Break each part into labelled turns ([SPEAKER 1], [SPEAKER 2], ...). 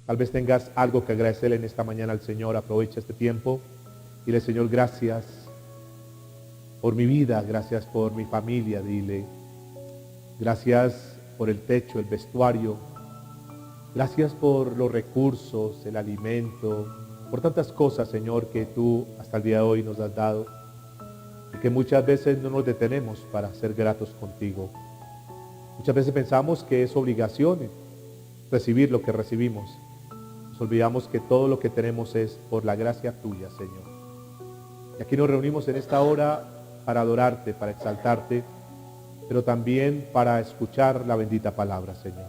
[SPEAKER 1] Tal vez tengas algo que agradecerle en esta mañana al Señor. Aprovecha este tiempo. Dile, Señor, gracias por mi vida, gracias por mi familia. Dile, gracias por el techo, el vestuario. Gracias por los recursos, el alimento, por tantas cosas, Señor, que tú hasta el día de hoy nos has dado. Y que muchas veces no nos detenemos para ser gratos contigo. Muchas veces pensamos que es obligación recibir lo que recibimos. Nos olvidamos que todo lo que tenemos es por la gracia tuya, Señor. Y aquí nos reunimos en esta hora para adorarte, para exaltarte, pero también para escuchar la bendita palabra, Señor.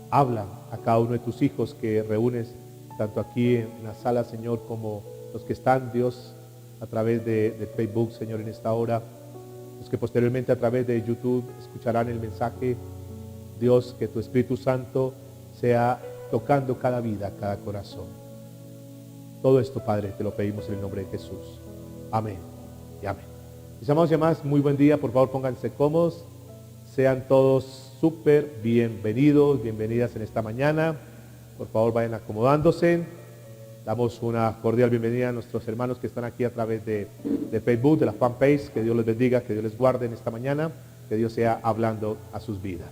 [SPEAKER 1] Habla a cada uno de tus hijos que reúnes, tanto aquí en la sala, Señor, como los que están, Dios, a través de Facebook, Señor, en esta hora. Los que posteriormente a través de YouTube escucharán el mensaje. Dios, que tu Espíritu Santo sea tocando cada vida, cada corazón. Todo esto, Padre, te lo pedimos en el nombre de Jesús. Amén y amén. Mis amados y amadas, muy buen día. Por favor, pónganse cómodos. Sean todos súper bienvenidos, bienvenidas en esta mañana. Por favor, vayan acomodándose. Damos una cordial bienvenida a nuestros hermanos que están aquí a través de Facebook, de la fanpage. Que Dios les bendiga, que Dios les guarde en esta mañana. Que Dios sea hablando a sus vidas.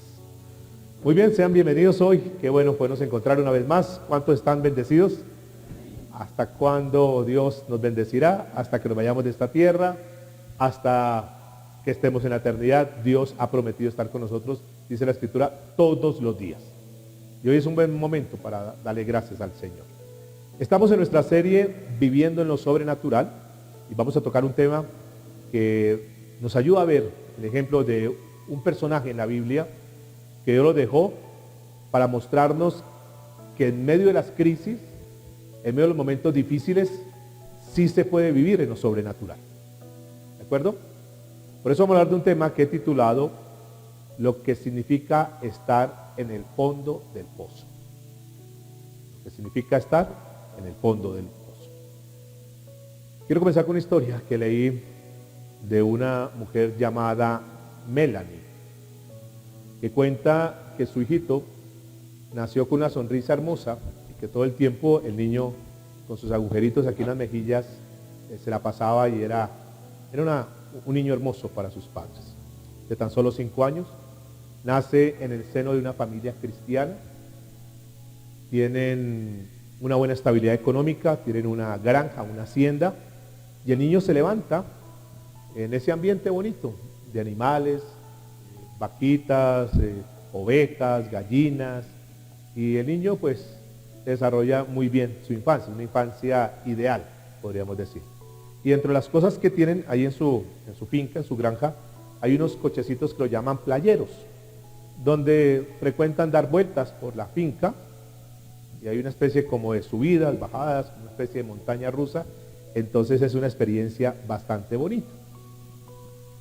[SPEAKER 1] Muy bien, sean bienvenidos hoy. Qué bueno podernos encontrar una vez más. ¿Cuántos están bendecidos? ¿Hasta cuándo Dios nos bendecirá? Hasta que nos vayamos de esta tierra, hasta que estemos en la eternidad. Dios ha prometido estar con nosotros, dice la Escritura, todos los días. Y hoy es un buen momento para darle gracias al Señor. Estamos en nuestra serie Viviendo en lo Sobrenatural y vamos a tocar un tema que nos ayuda a ver el ejemplo de un personaje en la Biblia que Dios lo dejó para mostrarnos que en medio de las crisis, en medio de los momentos difíciles, sí se puede vivir en lo sobrenatural. ¿De acuerdo? Por eso vamos a hablar de un tema que he titulado lo que significa estar en el fondo del pozo. Lo que significa estar en el fondo del pozo. Quiero comenzar con una historia que leí de una mujer llamada Melanie, que cuenta que su hijito nació con una sonrisa hermosa y que todo el tiempo el niño con sus agujeritos aquí en las mejillas se la pasaba y era un niño hermoso para sus padres. De tan solo 5 años, nace en el seno de una familia cristiana, tienen una buena estabilidad económica, tienen una granja, una hacienda, y el niño se levanta en ese ambiente bonito de animales, vaquitas, ovejas, gallinas, y el niño pues desarrolla muy bien su infancia, una infancia ideal, podríamos decir. Y entre las cosas que tienen ahí en su finca, en su granja, hay unos cochecitos que lo llaman playeros, donde frecuentan dar vueltas por la finca, y hay una especie como de subidas, bajadas, una especie de montaña rusa. Entonces es una experiencia bastante bonita.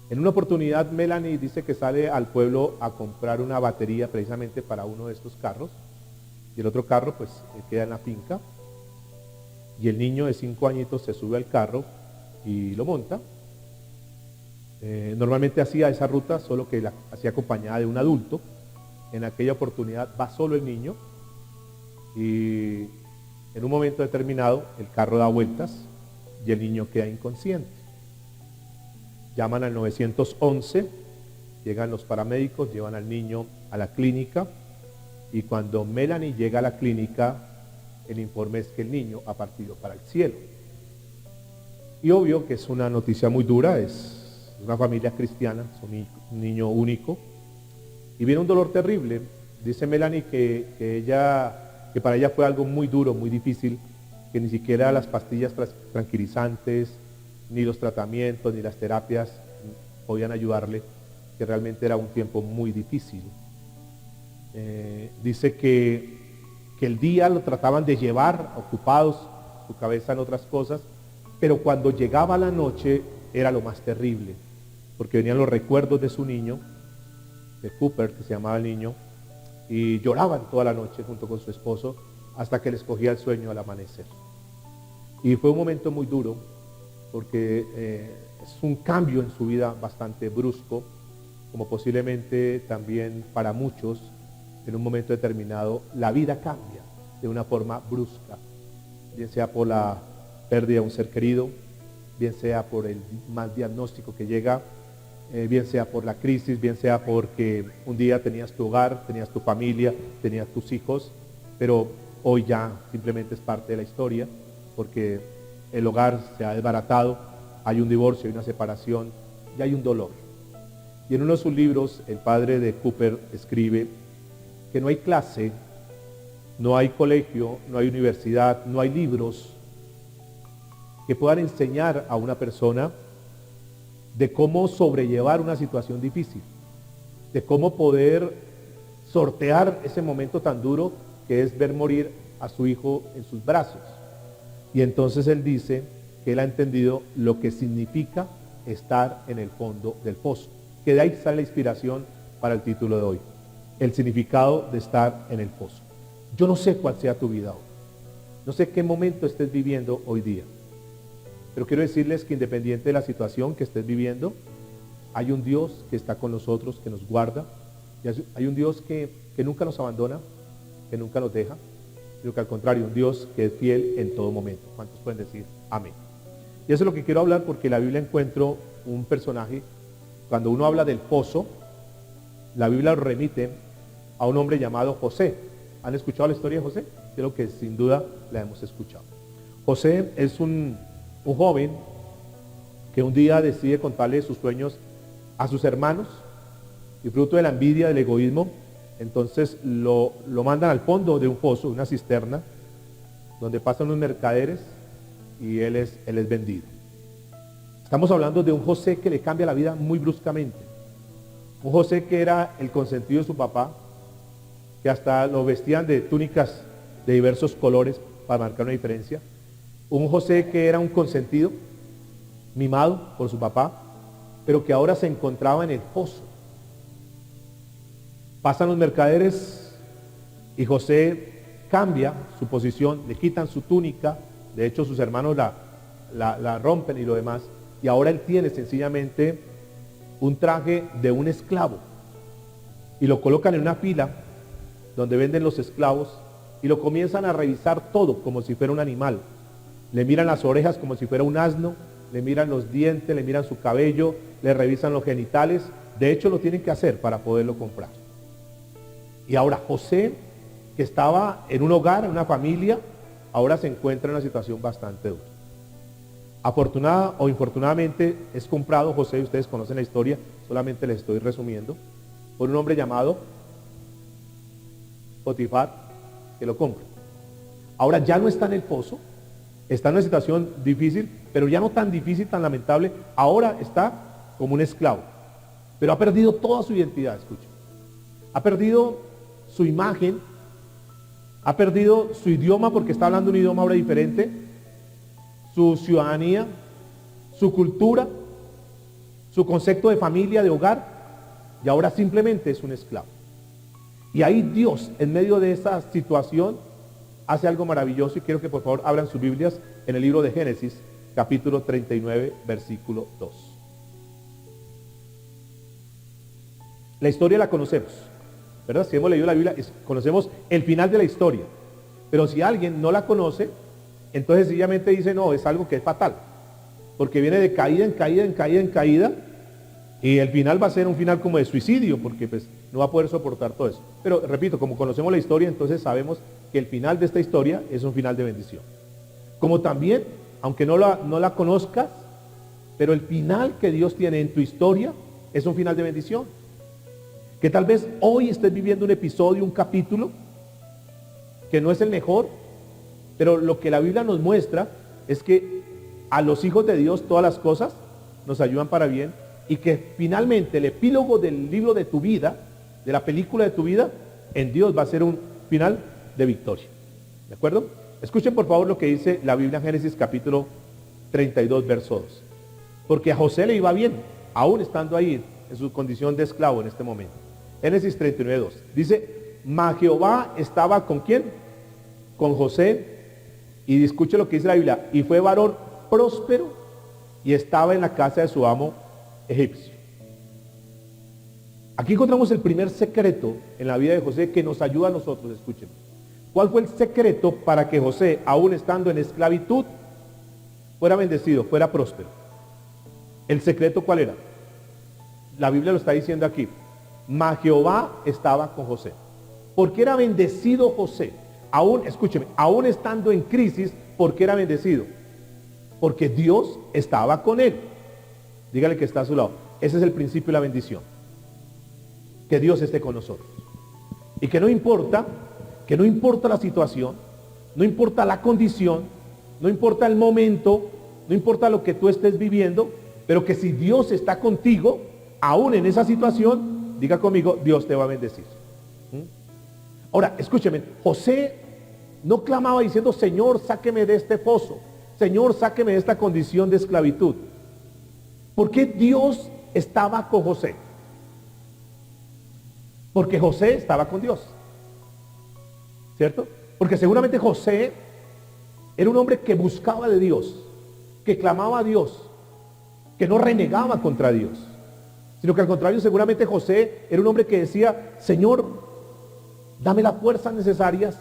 [SPEAKER 1] En una oportunidad Melanie dice que sale al pueblo a comprar una batería precisamente para uno de estos carros, y el otro carro pues queda en la finca, y el niño de 5 añitos se sube al carro y lo monta. Normalmente hacía esa ruta, solo que la hacía acompañada de un adulto. En aquella oportunidad va solo el niño, y en un momento determinado el carro da vueltas y el niño queda inconsciente. Llaman al 911, llegan los paramédicos, llevan al niño a la clínica, y cuando Melanie llega a la clínica, el informe es que el niño ha partido para el cielo. Y obvio que es una noticia muy dura, es una familia cristiana, es un niño único, y viene un dolor terrible. Dice Melanie que para ella fue algo muy duro, muy difícil, que ni siquiera las pastillas tranquilizantes, ni los tratamientos, ni las terapias podían ayudarle, que realmente era un tiempo muy difícil. Dice que el día lo trataban de llevar ocupados, su cabeza en otras cosas, pero cuando llegaba la noche era lo más terrible, porque venían los recuerdos de su niño, de Cooper, que se llamaba el niño, y lloraban toda la noche junto con su esposo hasta que les cogía el sueño al amanecer. Y fue un momento muy duro, porque es un cambio en su vida bastante brusco, como posiblemente también para muchos en un momento determinado la vida cambia. de una forma brusca, bien sea por la pérdida de un ser querido, bien sea por el mal diagnóstico que llega, bien sea por la crisis, bien sea porque un día tenías tu hogar, tenías tu familia, tenías tus hijos, pero hoy ya simplemente es parte de la historia, porque el hogar se ha desbaratado, hay un divorcio, hay una separación y hay un dolor. Y en uno de sus libros, el padre de Cooper escribe que no hay clase, no hay colegio, no hay universidad, no hay libros que puedan enseñar a una persona de cómo sobrellevar una situación difícil, de cómo poder sortear ese momento tan duro que es ver morir a su hijo en sus brazos. Y entonces él dice que él ha entendido lo que significa estar en el fondo del pozo, que de ahí sale la inspiración para el título de hoy, el significado de estar en el pozo. Yo no sé cuál sea tu vida hoy, no sé qué momento estés viviendo hoy día, pero quiero decirles que independiente de la situación que estés viviendo, hay un Dios que está con nosotros, que nos guarda, y hay un Dios que nunca nos abandona, que nunca nos deja, sino que al contrario, un Dios que es fiel en todo momento. ¿Cuántos pueden decir amén? Y eso es lo que quiero hablar, porque en la Biblia encuentro un personaje, cuando uno habla del pozo, la Biblia lo remite a un hombre llamado José. ¿Han escuchado la historia de José? Creo que sin duda la hemos escuchado. José es un joven que un día decide contarle sus sueños a sus hermanos, y fruto de la envidia, del egoísmo, entonces lo mandan al fondo de un pozo, una cisterna, donde pasan unos mercaderes y él es vendido. Estamos hablando de un José que le cambia la vida muy bruscamente. Un José que era el consentido de su papá, que hasta lo vestían de túnicas de diversos colores para marcar una diferencia. Un José que era un consentido, mimado por su papá, pero que ahora se encontraba en el pozo. Pasan los mercaderes y José cambia su posición, le quitan su túnica, de hecho sus hermanos la rompen y lo demás, y ahora él tiene sencillamente un traje de un esclavo, y lo colocan en una fila donde venden los esclavos, y lo comienzan a revisar todo como si fuera un animal. Le miran las orejas como si fuera un asno, le miran los dientes, le miran su cabello, le revisan los genitales, de hecho lo tienen que hacer para poderlo comprar. Y ahora José, que estaba en un hogar, en una familia, ahora se encuentra en una situación bastante dura. Afortunada o infortunadamente es comprado José, ustedes conocen la historia, solamente les estoy resumiendo, por un hombre llamado Potifar, que lo compra. Ahora ya no está en el pozo, está en una situación difícil, pero ya no tan difícil, tan lamentable, ahora está como un esclavo, pero ha perdido toda su identidad, escuchen. Ha perdido su imagen, ha perdido su idioma porque está hablando un idioma ahora diferente, su ciudadanía, su cultura, su concepto de familia, de hogar, y ahora simplemente es un esclavo. Y ahí Dios, en medio de esa situación, hace algo maravilloso, y quiero que por favor abran sus Biblias en el libro de Génesis, capítulo 39, versículo 2. La historia la conocemos, ¿verdad? Si hemos leído la Biblia, conocemos el final de la historia. Pero si alguien no la conoce, entonces sencillamente dice, no, es algo que es fatal. Porque viene de caída en caída, en caída, en caída. Y el final va a ser un final como de suicidio, porque pues no va a poder soportar todo eso. Pero repito, como conocemos la historia, entonces sabemos que el final de esta historia es un final de bendición. Como también, aunque no la conozcas, pero el final que Dios tiene en tu historia es un final de bendición. Que tal vez hoy estés viviendo un episodio, un capítulo, que no es el mejor, pero lo que la Biblia nos muestra es que a los hijos de Dios todas las cosas nos ayudan para bien, y que finalmente el epílogo del libro de tu vida, de la película de tu vida, en Dios va a ser un final de victoria. ¿De acuerdo? Escuchen por favor lo que dice la Biblia en Génesis capítulo 32, verso 2. Porque a José le iba bien, aún estando ahí en su condición de esclavo en este momento. Génesis 39, 2. Dice, mas Jehová estaba ¿con quién? Con José. Y escuche lo que dice la Biblia. Y fue varón próspero y estaba en la casa de su amo egipcio. Aquí encontramos el primer secreto en la vida de José que nos ayuda a nosotros, escuchen. ¿Cuál fue el secreto para que José, aún estando en esclavitud, fuera bendecido, fuera próspero? ¿El secreto cuál era? La Biblia lo está diciendo aquí. Mas Jehová estaba con José. ¿Por qué era bendecido José? Aún, escúcheme, aún estando en crisis, ¿por qué era bendecido? Porque Dios estaba con él. Dígale que está a su lado. Ese es el principio de la bendición. Que Dios esté con nosotros. Y que no importa la situación, no importa la condición, no importa el momento, no importa lo que tú estés viviendo, pero que si Dios está contigo, aún en esa situación, diga conmigo, Dios te va a bendecir. Ahora, escúcheme, José no clamaba diciendo, Señor, sáqueme de este pozo, Señor, sáqueme de esta condición de esclavitud. ¿Por qué Dios estaba con José? Porque José estaba con Dios, ¿cierto? Porque seguramente José era un hombre que buscaba de Dios, que clamaba a Dios, que no renegaba contra Dios, sino que al contrario, seguramente José era un hombre que decía, Señor, dame las fuerzas necesarias,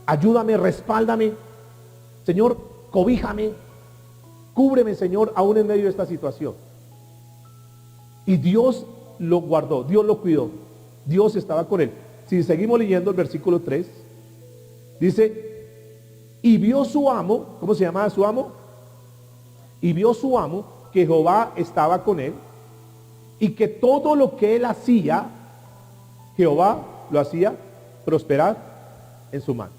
[SPEAKER 1] ayúdame, respáldame, Señor, cobíjame, cúbreme, Señor, aún en medio de esta situación. Y Dios lo guardó, Dios lo cuidó, Dios estaba con él. Si seguimos leyendo el versículo 3, dice, y vio su amo, ¿cómo se llamaba su amo? Y vio su amo que Jehová estaba con él y que todo lo que él hacía, Jehová lo hacía prosperar en su mano.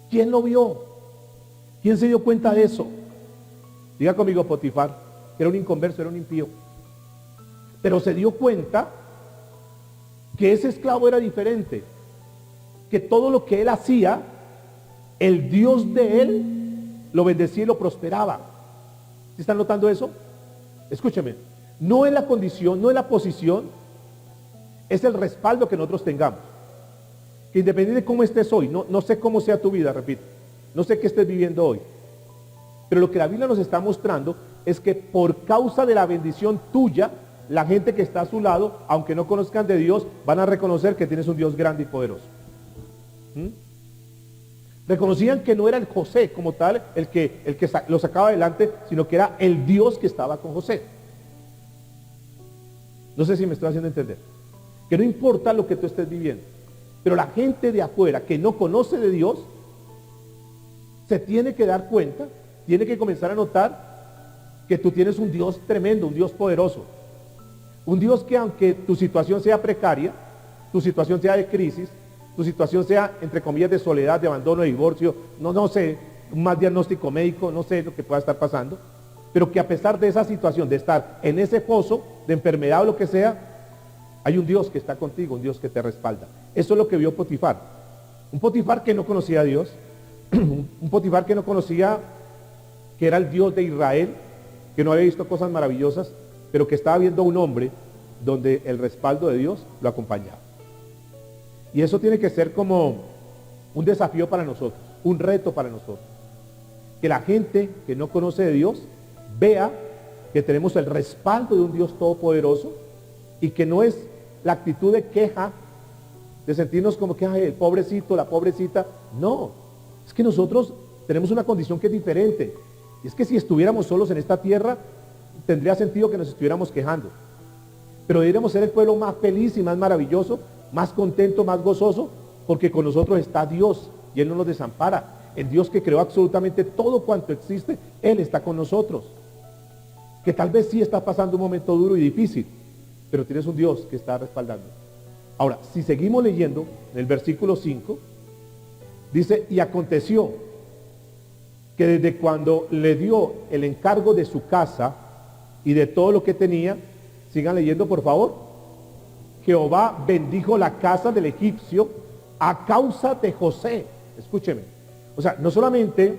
[SPEAKER 1] ¿Quién lo vio? ¿Quién se dio cuenta de eso? Diga conmigo, Potifar, que era un inconverso, era un impío. Pero se dio cuenta que ese esclavo era diferente, que todo lo que él hacía, el Dios de él lo bendecía y lo prosperaba. ¿Sí están notando eso? Escúcheme, no es la condición, no es la posición, es el respaldo que nosotros tengamos. Que independiente de cómo estés hoy, no sé cómo sea tu vida, repito, no sé qué estés viviendo hoy, pero lo que la Biblia nos está mostrando es que por causa de la bendición tuya, la gente que está a su lado, aunque no conozcan de Dios, van a reconocer que tienes un Dios grande y poderoso. Reconocían que no era el José como tal el que lo sacaba adelante, sino que era el Dios que estaba con José. No sé si me estoy haciendo entender. Que no importa lo que tú estés viviendo, pero la gente de afuera que no conoce de Dios, se tiene que dar cuenta, tiene que comenzar a notar que tú tienes un Dios tremendo, un Dios poderoso. Un Dios que aunque tu situación sea precaria, tu situación sea de crisis, tu situación sea, entre comillas, de soledad, de abandono, de divorcio, no sé, un mal diagnóstico médico, no sé lo que pueda estar pasando, pero que a pesar de esa situación, de estar en ese pozo de enfermedad o lo que sea, hay un Dios que está contigo, un Dios que te respalda. Eso es lo que vio Potifar. Un Potifar que no conocía a Dios, un Potifar que no conocía que era el Dios de Israel, que no había visto cosas maravillosas, pero que estaba viendo a un hombre donde el respaldo de Dios lo acompañaba. Y eso tiene que ser como un desafío para nosotros, un reto para nosotros. Que la gente que no conoce de Dios vea que tenemos el respaldo de un Dios todopoderoso y que no es la actitud de queja, de sentirnos como que, ay, el pobrecito, la pobrecita. No, es que nosotros tenemos una condición que es diferente. Y es que si estuviéramos solos en esta tierra, tendría sentido que nos estuviéramos quejando. Pero deberíamos ser el pueblo más feliz y más maravilloso, más contento, más gozoso, porque con nosotros está Dios y Él no nos desampara. El Dios que creó absolutamente todo cuanto existe, Él está con nosotros. Que tal vez sí está pasando un momento duro y difícil, pero tienes un Dios que está respaldando. Ahora, si seguimos leyendo, en el versículo 5, dice, y aconteció que desde cuando le dio el encargo de su casa y de todo lo que tenía, sigan leyendo por favor, Jehová bendijo la casa del egipcio a causa de José. Escúcheme. O sea, no solamente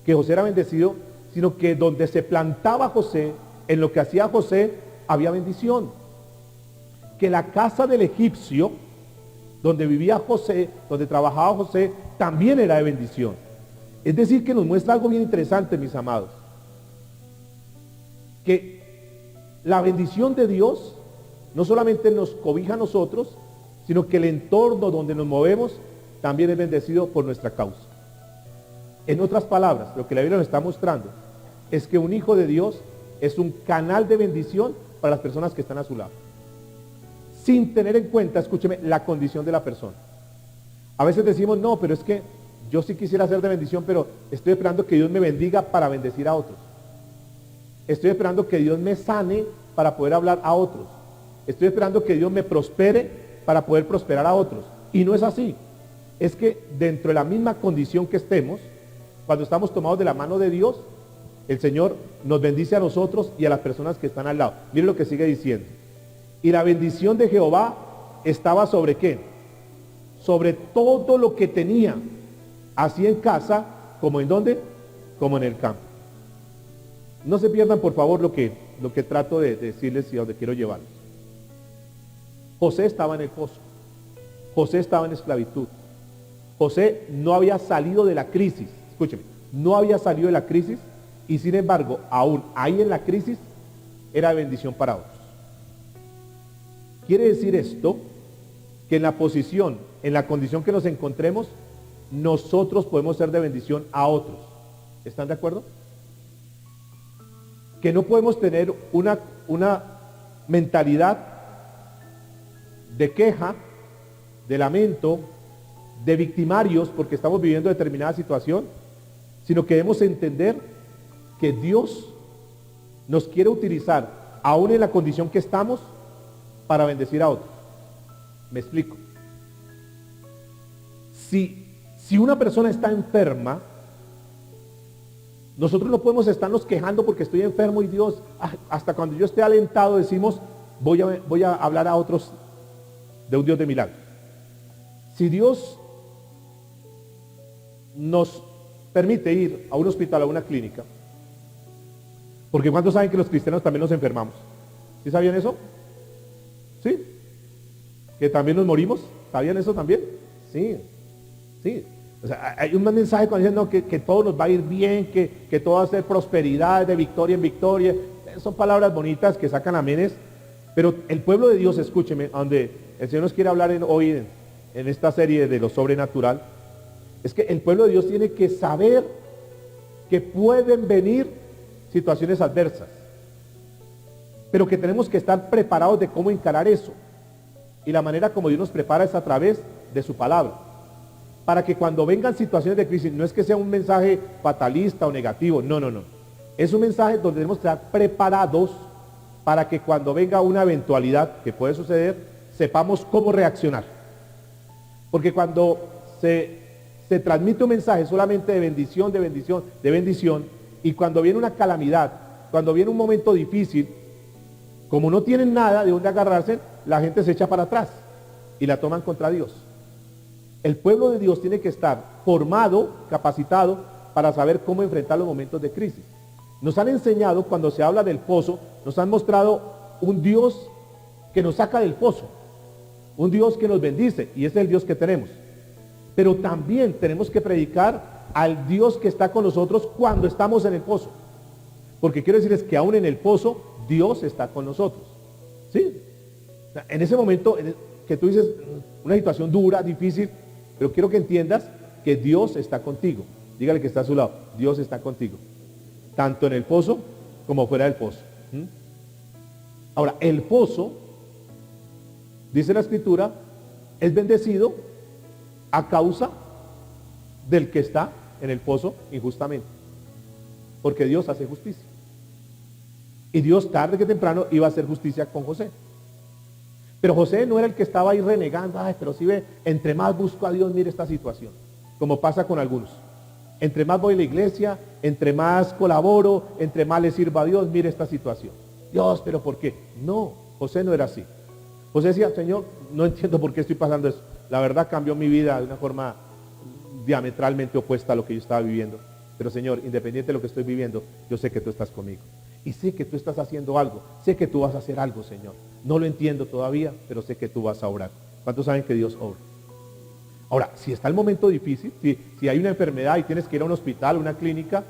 [SPEAKER 1] que José era bendecido, sino que donde se plantaba José, en lo que hacía José, había bendición. Que la casa del egipcio, donde vivía José, donde trabajaba José, también era de bendición. Es decir, que nos muestra algo bien interesante, mis amados. Que la bendición de Dios no solamente nos cobija a nosotros, sino que el entorno donde nos movemos también es bendecido por nuestra causa. En otras palabras, lo que la Biblia nos está mostrando es que un hijo de Dios es un canal de bendición para las personas que están a su lado, sin tener en cuenta, escúcheme, la condición de la persona. A veces decimos, no, pero es que yo sí quisiera ser de bendición, pero estoy esperando que Dios me bendiga para bendecir a otros. Estoy esperando que Dios me sane para poder hablar a otros. Estoy esperando que Dios me prospere para poder prosperar a otros. Y no es así. Es que dentro de la misma condición que estemos, cuando estamos tomados de la mano de Dios, el Señor nos bendice a nosotros y a las personas que están al lado. Miren lo que sigue diciendo. Y la bendición de Jehová estaba sobre ¿qué? Sobre todo lo que tenía, así en casa, como en ¿dónde? Como en el campo. No se pierdan, por favor, lo que trato de decirles y a donde quiero llevarlos. José estaba en el pozo. José estaba en esclavitud. José no había salido de la crisis. Escúcheme, no había salido de la crisis y sin embargo, aún ahí en la crisis, era bendición para otros. Quiere decir esto, que en la posición, en la condición que nos encontremos, nosotros podemos ser de bendición a otros. ¿Están de acuerdo? Que no podemos tener una mentalidad de queja, de lamento, de victimarios porque estamos viviendo determinada situación, sino que debemos entender que Dios nos quiere utilizar, aún en la condición que estamos, para bendecir a otros. Me explico. Si una persona está enferma, nosotros no podemos estarnos quejando porque estoy enfermo y Dios, hasta cuando yo esté alentado decimos, voy a hablar a otros de un Dios de milagros. Si Dios nos permite ir a un hospital, a una clínica, porque ¿cuántos saben que los cristianos también nos enfermamos? ¿Sí sabían eso? ¿Sí? ¿Que también nos morimos? ¿Sabían eso también? Sí, sí. O sea, hay un mensaje cuando dicen no, que todo nos va a ir bien, que todo va a ser prosperidad, de victoria en victoria. Son palabras bonitas que sacan amenes, pero el pueblo de Dios, escúcheme, donde el Señor nos quiere hablar hoy en esta serie de lo sobrenatural, es que el pueblo de Dios tiene que saber que pueden venir situaciones adversas, pero que tenemos que estar preparados de cómo encarar eso. Y la manera como Dios nos prepara es a través de su palabra. Para que cuando vengan situaciones de crisis, no es que sea un mensaje fatalista o negativo, no. Es un mensaje donde debemos estar preparados para que cuando venga una eventualidad que puede suceder, sepamos cómo reaccionar. Porque cuando se transmite un mensaje solamente de bendición, y cuando viene una calamidad, cuando viene un momento difícil, como no tienen nada de dónde agarrarse, la gente se echa para atrás y la toman contra Dios. El pueblo de Dios tiene que estar formado, capacitado, para saber cómo enfrentar los momentos de crisis. Nos han enseñado, cuando se habla del pozo, nos han mostrado un Dios que nos saca del pozo, un Dios que nos bendice, y ese es el Dios que tenemos. Pero también tenemos que predicar al Dios que está con nosotros cuando estamos en el pozo. Porque quiero decirles que aún en el pozo, Dios está con nosotros. ¿Sí? En ese momento que tú dices, una situación dura, difícil, pero quiero que entiendas que Dios está contigo. Dígale que está a su lado, Dios está contigo. Tanto en el pozo como fuera del pozo. Ahora, el pozo, dice la Escritura, es bendecido a causa del que está en el pozo injustamente. Porque Dios hace justicia. Y Dios tarde que temprano iba a hacer justicia con José. Pero José no era el que estaba ahí renegando, pero si ve, entre más busco a Dios, mire esta situación. Como pasa con algunos. Entre más voy a la iglesia, entre más colaboro, entre más le sirvo a Dios, mire esta situación. Dios, pero ¿por qué? No, José no era así. José decía, Señor, no entiendo por qué estoy pasando eso. La verdad cambió mi vida de una forma diametralmente opuesta a lo que yo estaba viviendo. Pero Señor, independiente de lo que estoy viviendo, yo sé que tú estás conmigo. Y sé que tú estás haciendo algo. Sé que tú vas a hacer algo, Señor. No lo entiendo todavía, pero sé que tú vas a obrar. ¿Cuántos saben que Dios obra? Ahora, si está el momento difícil, si hay una enfermedad y tienes que ir a un hospital, a una clínica,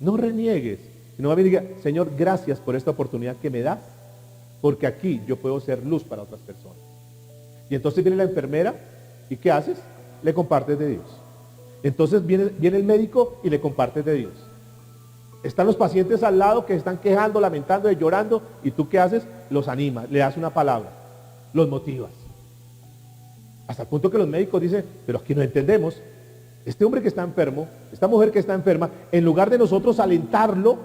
[SPEAKER 1] no reniegues. Sino más bien diga, Señor, gracias por esta oportunidad que me das, porque aquí yo puedo ser luz para otras personas. Y entonces viene la enfermera, ¿y qué haces? le compartes de Dios. Entonces viene el médico y le compartes de Dios. Están los pacientes al lado que están quejando, lamentando, llorando, y tú ¿qué haces? Los animas, le das una palabra, los motivas. Hasta el punto que los médicos dicen, pero aquí no entendemos, este hombre que está enfermo, esta mujer que está enferma, en lugar de nosotros alentarlo,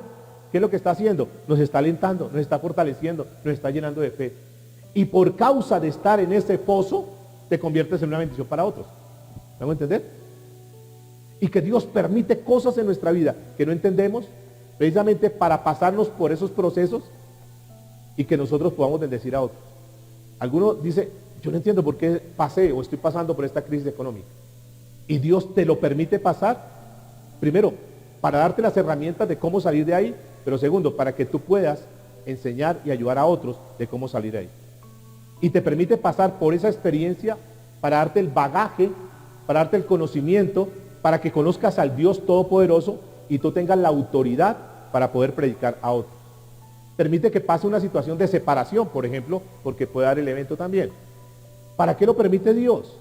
[SPEAKER 1] ¿qué es lo que está haciendo? Nos está alentando, nos está fortaleciendo, nos está llenando de fe. Y por causa de estar en ese pozo, te conviertes en una bendición para otros. ¿Vamos a entender? Y que Dios permite cosas en nuestra vida que no entendemos, precisamente para pasarnos por esos procesos y que nosotros podamos bendecir a otros. Alguno dice, yo no entiendo por qué pasé o estoy pasando por esta crisis económica. Y Dios te lo permite pasar, primero, para darte las herramientas de cómo salir de ahí, pero segundo, para que tú puedas enseñar y ayudar a otros de cómo salir de ahí. Y te permite pasar por esa experiencia para darte el bagaje, para darte el conocimiento, para que conozcas al Dios Todopoderoso y tú tengas la autoridad para poder predicar a otros. Permite que pase una situación de separación, por ejemplo, porque puede dar el evento también. ¿Para qué lo permite Dios?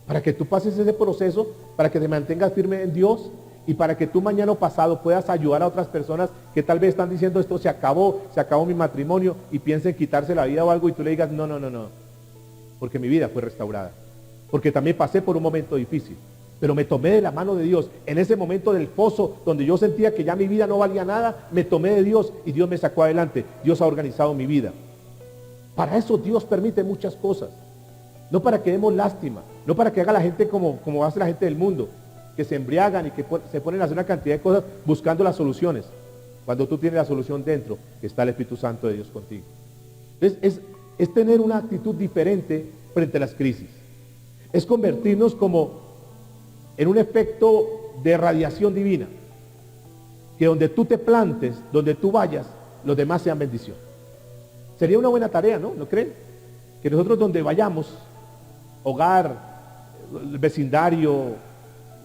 [SPEAKER 1] Para que tú pases ese proceso, para que te mantengas firme en Dios y para que tú mañana o pasado puedas ayudar a otras personas que tal vez están diciendo esto se acabó mi matrimonio y piensen quitarse la vida o algo y tú le digas no, porque mi vida fue restaurada. Porque también pasé por un momento difícil, pero me tomé de la mano de Dios. En ese momento del pozo donde yo sentía que ya mi vida no valía nada, me tomé de Dios y Dios me sacó adelante. Dios ha organizado mi vida. Para eso Dios permite muchas cosas. No para que demos lástima, no para que haga la gente como hace la gente del mundo, que se embriagan y que se ponen a hacer una cantidad de cosas buscando las soluciones. Cuando tú tienes la solución dentro, está el Espíritu Santo de Dios contigo. Entonces es tener una actitud diferente frente a las crisis. Es convertirnos como en un efecto de radiación divina. Que donde tú te plantes, donde tú vayas, los demás sean bendición. Sería una buena tarea, ¿no? ¿No creen? Que nosotros donde vayamos, hogar, el vecindario,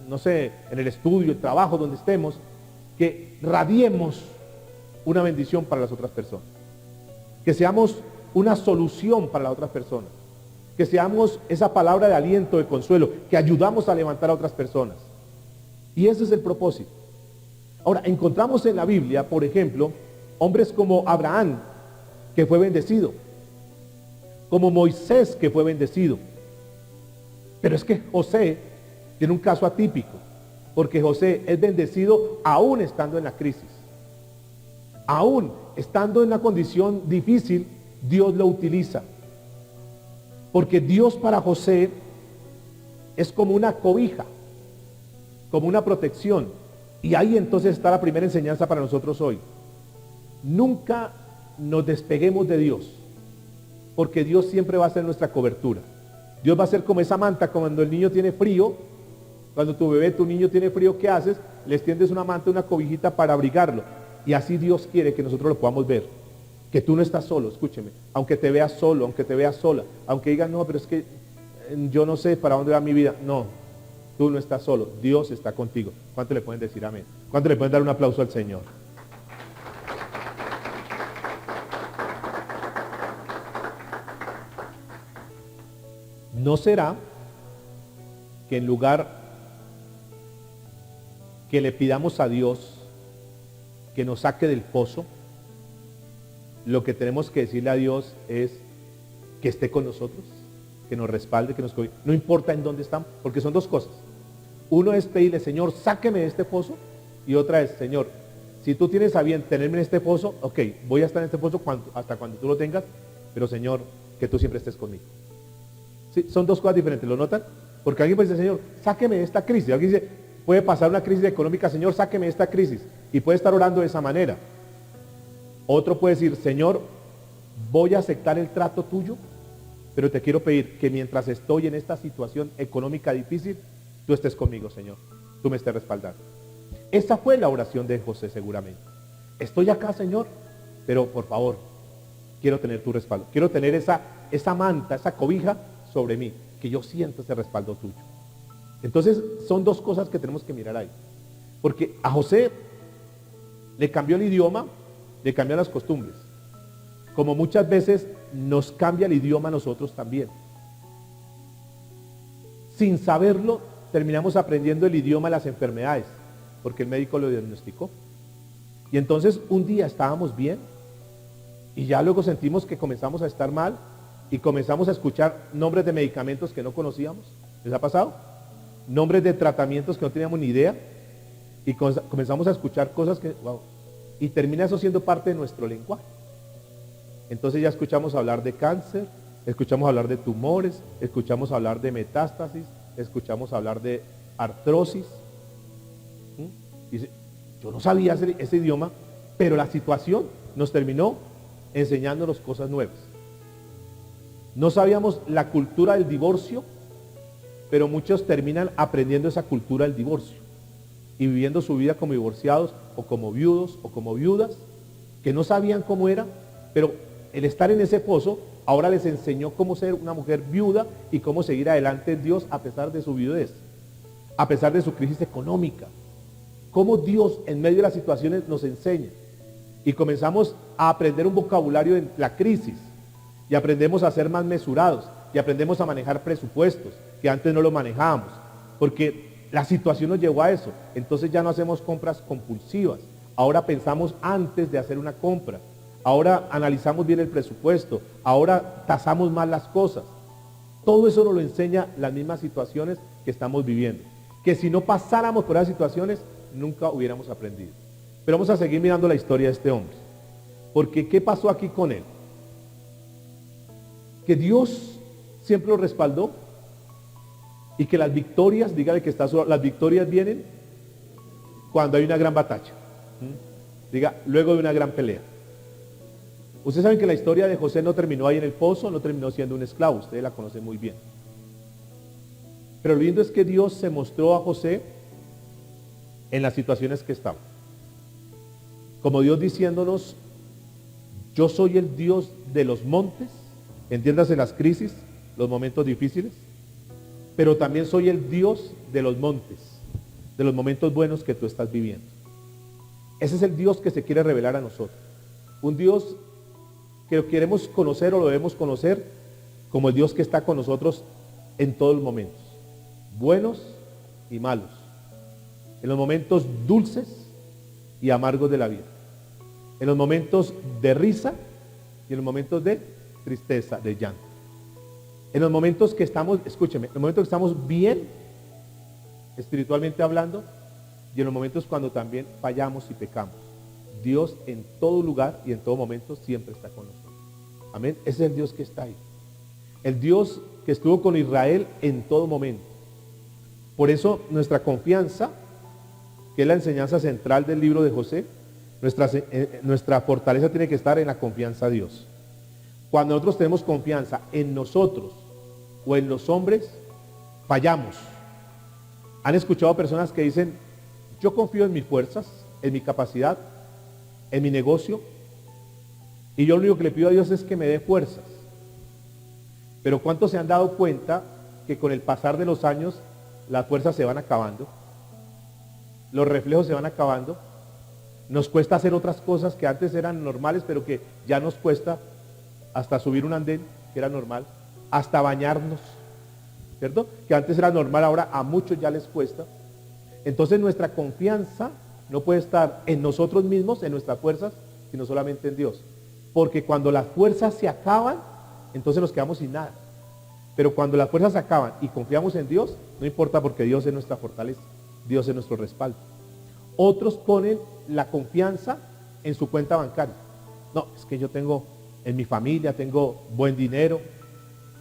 [SPEAKER 1] no sé, en el estudio, el trabajo, donde estemos, que radiemos una bendición para las otras personas. Que seamos una solución para las otras personas. Que seamos esa palabra de aliento, de consuelo, que ayudamos a levantar a otras personas. Y ese es el propósito. Ahora, encontramos en la Biblia, por ejemplo, hombres como Abraham, que fue bendecido, como Moisés, que fue bendecido. Pero es que José tiene un caso atípico, porque José es bendecido aún estando en la crisis. Aún estando en una condición difícil, Dios lo utiliza. Porque Dios para José es como una cobija, como una protección. Y ahí entonces está la primera enseñanza para nosotros hoy. Nunca nos despeguemos de Dios, porque Dios siempre va a ser nuestra cobertura. Dios va a ser como esa manta cuando el niño tiene frío. Cuando tu niño tiene frío, ¿qué haces? Le extiendes una manta, una cobijita para abrigarlo. Y así Dios quiere que nosotros lo podamos ver. Que tú no estás solo, escúcheme. Aunque te veas solo, aunque te veas sola. Aunque digas, no, pero es que yo no sé para dónde va mi vida. No, tú no estás solo. Dios está contigo. ¿Cuánto le pueden decir amén? ¿Cuánto le pueden dar un aplauso al Señor? ¿No será que en lugar que le pidamos a Dios que nos saque del pozo, lo que tenemos que decirle a Dios es que esté con nosotros, que nos respalde, que nos cobije? No importa en dónde estamos, porque son dos cosas. Uno es pedirle, Señor, sáqueme de este pozo, y otra es, Señor, si tú tienes a bien tenerme en este pozo, ok, voy a estar en este pozo hasta cuando tú lo tengas, pero Señor, que tú siempre estés conmigo. ¿Sí? Son dos cosas diferentes, ¿lo notan? Porque alguien puede decir, Señor, sáqueme de esta crisis. Alguien dice, puede pasar una crisis económica, Señor, sáqueme de esta crisis, y puede estar orando de esa manera. Otro puede decir, Señor, voy a aceptar el trato tuyo, pero te quiero pedir que mientras estoy en esta situación económica difícil, tú estés conmigo, Señor. Tú me estés respaldando. Esa fue la oración de José seguramente. Estoy acá, Señor, pero por favor, quiero tener tu respaldo. Quiero tener esa manta, esa cobija sobre mí, que yo sienta ese respaldo tuyo. Entonces, son dos cosas que tenemos que mirar ahí. Porque a José le cambió el idioma, le cambian las costumbres, como muchas veces nos cambia el idioma a nosotros también. sin saberlo, terminamos aprendiendo el idioma de las enfermedades, porque el médico lo diagnosticó. Y entonces un día estábamos bien, y ya luego sentimos que comenzamos a estar mal, y comenzamos a escuchar nombres de medicamentos que no conocíamos. ¿Les ha pasado? Nombres de tratamientos que no teníamos ni idea, y comenzamos a escuchar cosas que, wow, y termina eso siendo parte de nuestro lenguaje. Entonces ya escuchamos hablar de cáncer, escuchamos hablar de tumores, escuchamos hablar de metástasis, escuchamos hablar de artrosis. Dice, yo no sabía ese idioma, pero la situación nos terminó enseñándonos cosas nuevas. No sabíamos la cultura del divorcio, pero muchos terminan aprendiendo esa cultura del divorcio y viviendo su vida como divorciados o como viudos o como viudas, que no sabían cómo era, pero el estar en ese pozo ahora les enseñó cómo ser una mujer viuda y cómo seguir adelante en Dios a pesar de su viudez, a pesar de su crisis económica. Cómo Dios en medio de las situaciones nos enseña. Y comenzamos a aprender un vocabulario en la crisis. Y aprendemos a ser más mesurados. Y aprendemos a manejar presupuestos, que antes no lo manejábamos. Porque la situación nos llevó a eso. Entonces ya no hacemos compras compulsivas. Ahora pensamos antes de hacer una compra. Ahora analizamos bien el presupuesto. Ahora tasamos más las cosas. Todo eso nos lo enseña las mismas situaciones que estamos viviendo. Que si no pasáramos por esas situaciones, nunca hubiéramos aprendido. Pero vamos a seguir mirando la historia de este hombre. Porque ¿qué pasó aquí con él? Que Dios siempre lo respaldó y que las victorias, dígale que está las victorias vienen cuando hay una gran batalla. Diga, luego de una gran pelea. Ustedes saben que la historia de José no terminó ahí en el pozo, no terminó siendo un esclavo, ustedes la conocen muy bien. Pero lo lindo es que Dios se mostró a José en las situaciones que estaba. Como Dios diciéndonos, yo soy el Dios de los montes, entiéndase las crisis, los momentos difíciles, pero también soy el Dios de los montes, de los momentos buenos que tú estás viviendo. Ese es el Dios que se quiere revelar a nosotros. Un Dios que lo queremos conocer o lo debemos conocer como el Dios que está con nosotros en todos los momentos, buenos y malos, en los momentos dulces y amargos de la vida, en los momentos de risa y en los momentos de tristeza, de llanto, en los momentos que estamos, escúcheme, en los momentos que estamos bien, espiritualmente hablando, y en los momentos cuando también fallamos y pecamos. Dios en todo lugar y en todo momento siempre está con nosotros. Amén. Ese es el Dios que está ahí. El Dios que estuvo con Israel en todo momento. Por eso nuestra confianza, que es la enseñanza central del libro de José, nuestra fortaleza tiene que estar en la confianza a Dios. Cuando nosotros tenemos confianza en nosotros o en los hombres, fallamos. ¿Han escuchado personas que dicen, yo confío en mis fuerzas, en mi capacidad, en mi negocio, y yo lo único que le pido a Dios es que me dé fuerzas? Pero ¿cuántos se han dado cuenta que con el pasar de los años las fuerzas se van acabando? Los reflejos se van acabando. Nos cuesta hacer otras cosas que antes eran normales, pero que ya nos cuesta, hasta subir un andén, que era normal, hasta bañarnos, ¿cierto? Que antes era normal, ahora a muchos ya les cuesta. Entonces nuestra confianza no puede estar en nosotros mismos, en nuestras fuerzas, sino solamente en Dios. Porque cuando las fuerzas se acaban, entonces nos quedamos sin nada. Pero cuando las fuerzas se acaban y confiamos en Dios, no importa, porque Dios es nuestra fortaleza, Dios es nuestro respaldo. Otros ponen la confianza en su cuenta bancaria. No, es que yo tengo, en mi familia tengo buen dinero.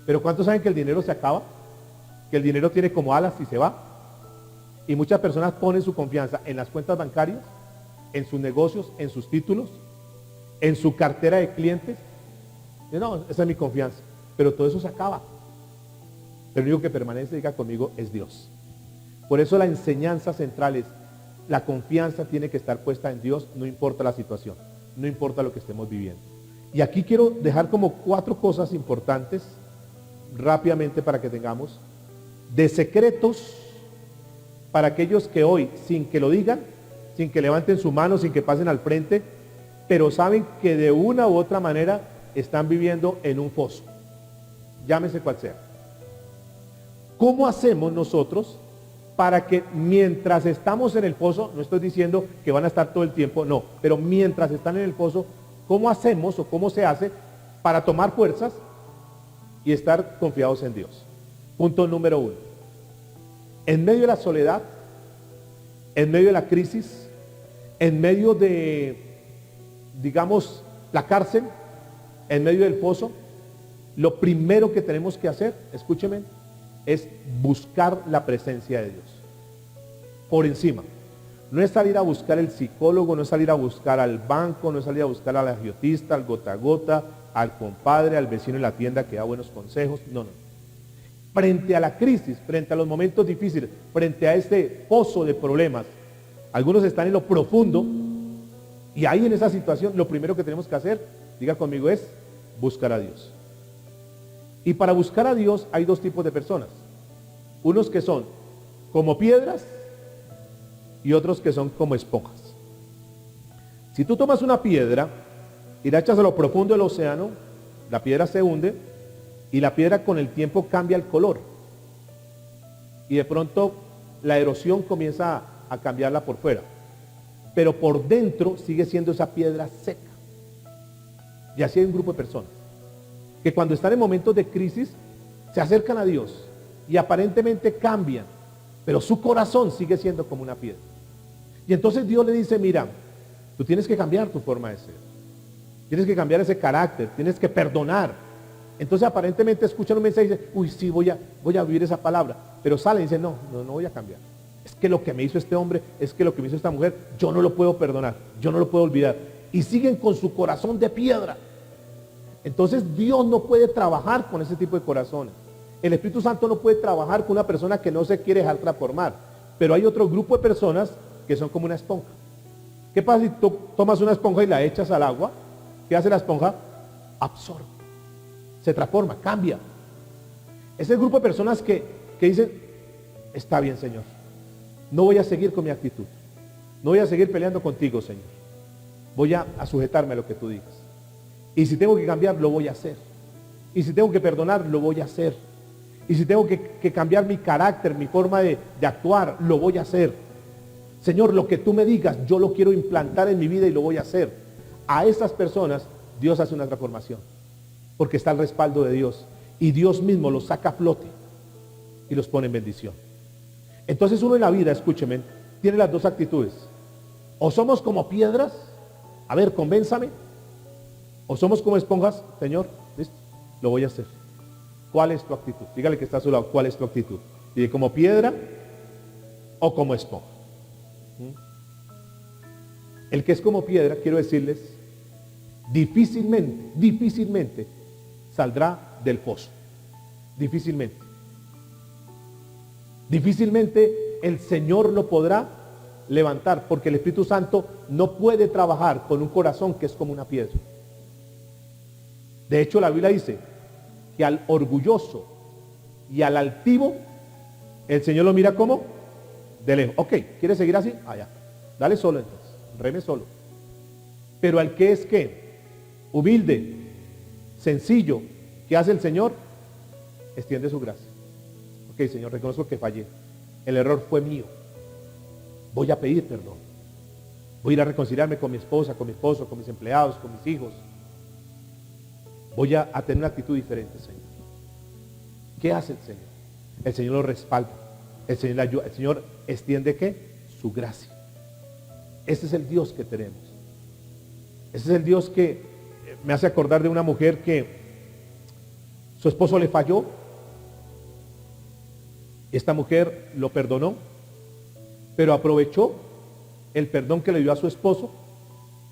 [SPEAKER 1] Pero ¿cuántos saben que el dinero se acaba? Que el dinero tiene como alas y se va. Y muchas personas ponen su confianza en las cuentas bancarias, en sus negocios, en sus títulos, en su cartera de clientes. Y no, esa es mi confianza. Pero todo eso se acaba. Pero el único que permanece, diga conmigo, es Dios. Por eso la enseñanza central es, la confianza tiene que estar puesta en Dios, no importa la situación, no importa lo que estemos viviendo. Y aquí quiero dejar como 4 cosas importantes, rápidamente, para que tengamos, de secretos, para aquellos que hoy, sin que lo digan, sin que levanten su mano, sin que pasen al frente, pero saben que de una u otra manera están viviendo en un foso, llámese cual sea. ¿Cómo hacemos nosotros para que mientras estamos en el pozo, no estoy diciendo que van a estar todo el tiempo, no, pero mientras están en el pozo, ¿cómo hacemos o cómo se hace para tomar fuerzas y estar confiados en Dios? Punto número 1. En medio de la soledad, en medio de la crisis, en medio de, digamos, la cárcel, en medio del pozo, lo primero que tenemos que hacer, escúcheme, es buscar la presencia de Dios. Por encima. No es salir a buscar el psicólogo, no es salir a buscar al banco, no es salir a buscar al agiotista, al gota a gota, al compadre, al vecino en la tienda que da buenos consejos. No, no. Frente a la crisis, frente a los momentos difíciles, frente a este pozo de problemas, algunos están en lo profundo y ahí en esa situación lo primero que tenemos que hacer, diga conmigo, es buscar a Dios. Y para buscar a Dios hay dos tipos de personas. Unos que son como piedras y otros que son como esponjas. Si tú tomas una piedra y la echas a lo profundo del océano, la piedra se hunde y la piedra con el tiempo cambia el color. Y de pronto la erosión comienza a cambiarla por fuera. Pero por dentro sigue siendo esa piedra seca. Y así hay un grupo de personas que cuando están en momentos de crisis se acercan a Dios y aparentemente cambian, pero su corazón sigue siendo como una piedra. Y entonces Dios le dice, mira, tú tienes que cambiar tu forma de ser, tienes que cambiar ese carácter, tienes que perdonar. Entonces aparentemente escuchan un mensaje y dicen, uy, sí, voy a vivir esa palabra, pero salen y dicen, no voy a cambiar. Es que lo que me hizo este hombre, es que lo que me hizo esta mujer, yo no lo puedo perdonar, yo no lo puedo olvidar. Y siguen con su corazón de piedra. Entonces Dios no puede trabajar con ese tipo de corazones. El Espíritu Santo no puede trabajar con una persona que no se quiere dejar transformar. Pero hay otro grupo de personas que son como una esponja. ¿Qué pasa si tú tomas una esponja y la echas al agua? ¿Qué hace la esponja? Absorbe. Se transforma, cambia. Es el grupo de personas que dicen, está bien, Señor. No voy a seguir con mi actitud. No voy a seguir peleando contigo, Señor. Voy a sujetarme a lo que tú digas. Y si tengo que cambiar, lo voy a hacer. Y si tengo que perdonar, lo voy a hacer. Y si tengo que cambiar mi carácter, mi forma de actuar, lo voy a hacer. Señor, lo que tú me digas, yo lo quiero implantar en mi vida y lo voy a hacer. A esas personas, Dios hace una transformación. Porque está el respaldo de Dios. Y Dios mismo los saca a flote y los pone en bendición. Entonces uno en la vida, escúcheme, tiene las dos actitudes. O somos como piedras, a ver, convénzame. O somos como esponjas, Señor, ¿listo? Lo voy a hacer. ¿Cuál es tu actitud? Dígale que está a su lado, ¿cuál es tu actitud? Dile, ¿como piedra o como esponja? El que es como piedra, quiero decirles, difícilmente saldrá del pozo. Difícilmente el Señor lo podrá levantar, porque el Espíritu Santo no puede trabajar con un corazón que es como una piedra. De hecho, la Biblia dice que al orgulloso y al altivo, el Señor lo mira como de lejos. Ok, ¿quieres seguir así? Allá. Dale solo entonces, reme solo. Pero al que es que humilde, sencillo, ¿qué hace el Señor? Extiende su gracia. Ok, Señor, reconozco que fallé. El error fue mío. Voy a pedir perdón. Voy a ir a reconciliarme con mi esposa, con mi esposo, con mis empleados, con mis hijos. Voy a tener una actitud diferente, Señor. ¿Qué hace el Señor? El Señor lo respalda. El Señor le ayuda. El Señor extiende ¿qué? Su gracia. Ese es el Dios que tenemos. Ese es el Dios que me hace acordar de una mujer que su esposo le falló. Esta mujer lo perdonó, pero aprovechó el perdón que le dio a su esposo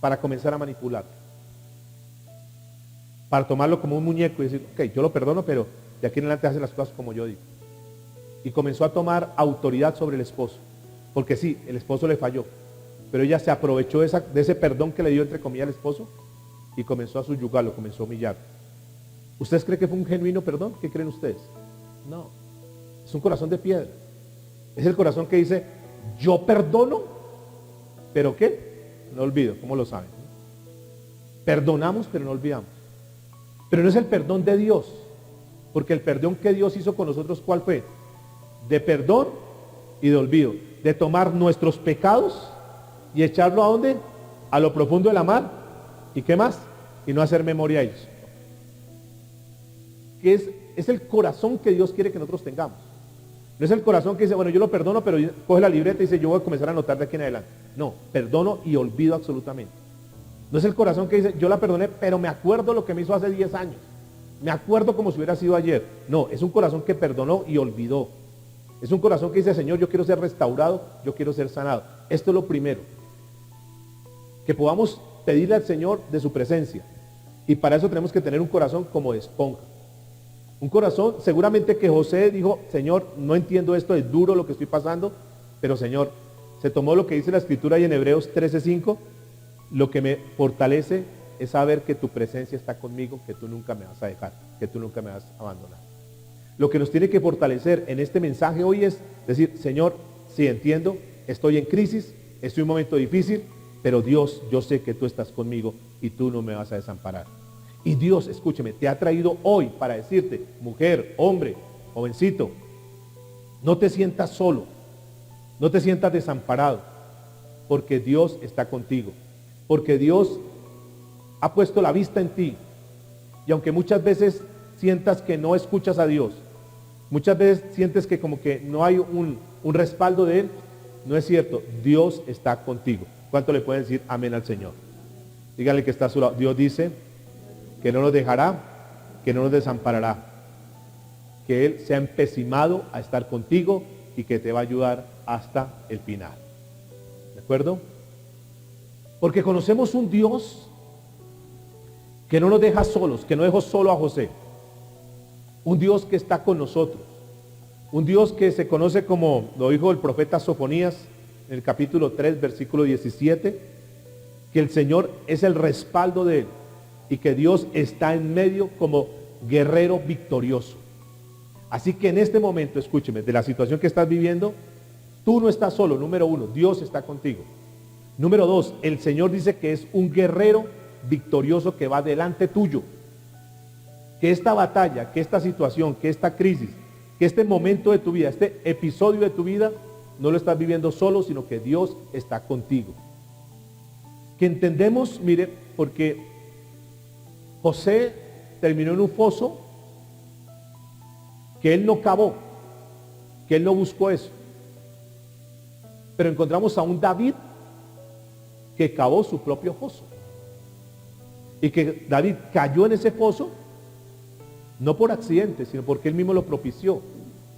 [SPEAKER 1] para comenzar a manipularlo. Para tomarlo como un muñeco y decir, ok, yo lo perdono, pero de aquí en adelante hace las cosas como yo digo. Y comenzó a tomar autoridad sobre el esposo. Porque sí, el esposo le falló, pero ella se aprovechó de ese perdón que le dio entre comillas al esposo y comenzó a subyugarlo, comenzó a humillarlo. ¿Ustedes creen que fue un genuino perdón? ¿Qué creen ustedes? No, es un corazón de piedra. Es el corazón que dice, yo perdono, pero ¿qué? No olvido, ¿cómo lo saben? Perdonamos, pero no olvidamos. Pero no es el perdón de Dios, porque el perdón que Dios hizo con nosotros, ¿cuál fue? de perdón y de olvido, de tomar nuestros pecados y echarlo ¿a dónde? A lo profundo de la mar. ¿Y qué más? Y no hacer memoria a ellos. Que es el corazón que Dios quiere que nosotros tengamos. No es el corazón que dice, bueno, yo lo perdono, pero coge la libreta y dice, yo voy a comenzar a anotar de aquí en adelante. No, perdono y olvido absolutamente. No es el corazón que dice, yo la perdoné, pero me acuerdo lo que me hizo hace 10 años. Me acuerdo como si hubiera sido ayer. No, es un corazón que perdonó y olvidó. Es un corazón que dice, Señor, yo quiero ser restaurado, yo quiero ser sanado. Esto es lo primero. Que podamos pedirle al Señor de su presencia. Y para eso tenemos que tener un corazón como de esponja. Un corazón, seguramente que José dijo, Señor, no entiendo esto, es duro lo que estoy pasando, pero Señor, se tomó lo que dice la Escritura ahí en Hebreos 13:5, lo que me fortalece es saber que tu presencia está conmigo, que tú nunca me vas a dejar, que tú nunca me vas a abandonar. Lo que nos tiene que fortalecer en este mensaje hoy es decir, Señor, sí entiendo, estoy en crisis, estoy en un momento difícil, pero Dios, yo sé que tú estás conmigo y tú no me vas a desamparar. Y Dios, escúcheme, te ha traído hoy para decirte, mujer, hombre, jovencito, no te sientas solo, no te sientas desamparado, porque Dios está contigo, porque Dios ha puesto la vista en ti. Y aunque muchas veces sientas que no escuchas a Dios, muchas veces sientes que como que no hay un respaldo de Él, no es cierto, Dios está contigo. ¿Cuánto le pueden decir amén al Señor? Díganle que está a su lado. Dios dice que no nos dejará, que no nos desamparará, que Él se ha empecinado a estar contigo y que te va a ayudar hasta el final. ¿De acuerdo? Porque conocemos un Dios que no nos deja solos, que no dejó solo a José. Un Dios que está con nosotros. Un Dios que se conoce como, lo dijo el profeta Sofonías en el capítulo 3, versículo 17, que el Señor es el respaldo de Él y que Dios está en medio como guerrero victorioso. Así que en este momento, escúcheme, de la situación que estás viviendo, tú no estás solo, número uno, Dios está contigo. Número dos, el Señor dice que es un guerrero victorioso que va delante tuyo. Que esta batalla, que esta situación, que esta crisis, que este momento de tu vida, este episodio de tu vida, no lo estás viviendo solo, sino que Dios está contigo. Que entendemos, mire, porque José terminó en un foso que él no cavó, que él no buscó eso. Pero encontramos a un David que cavó su propio foso. Y que David cayó en ese foso, no por accidente, sino porque él mismo lo propició,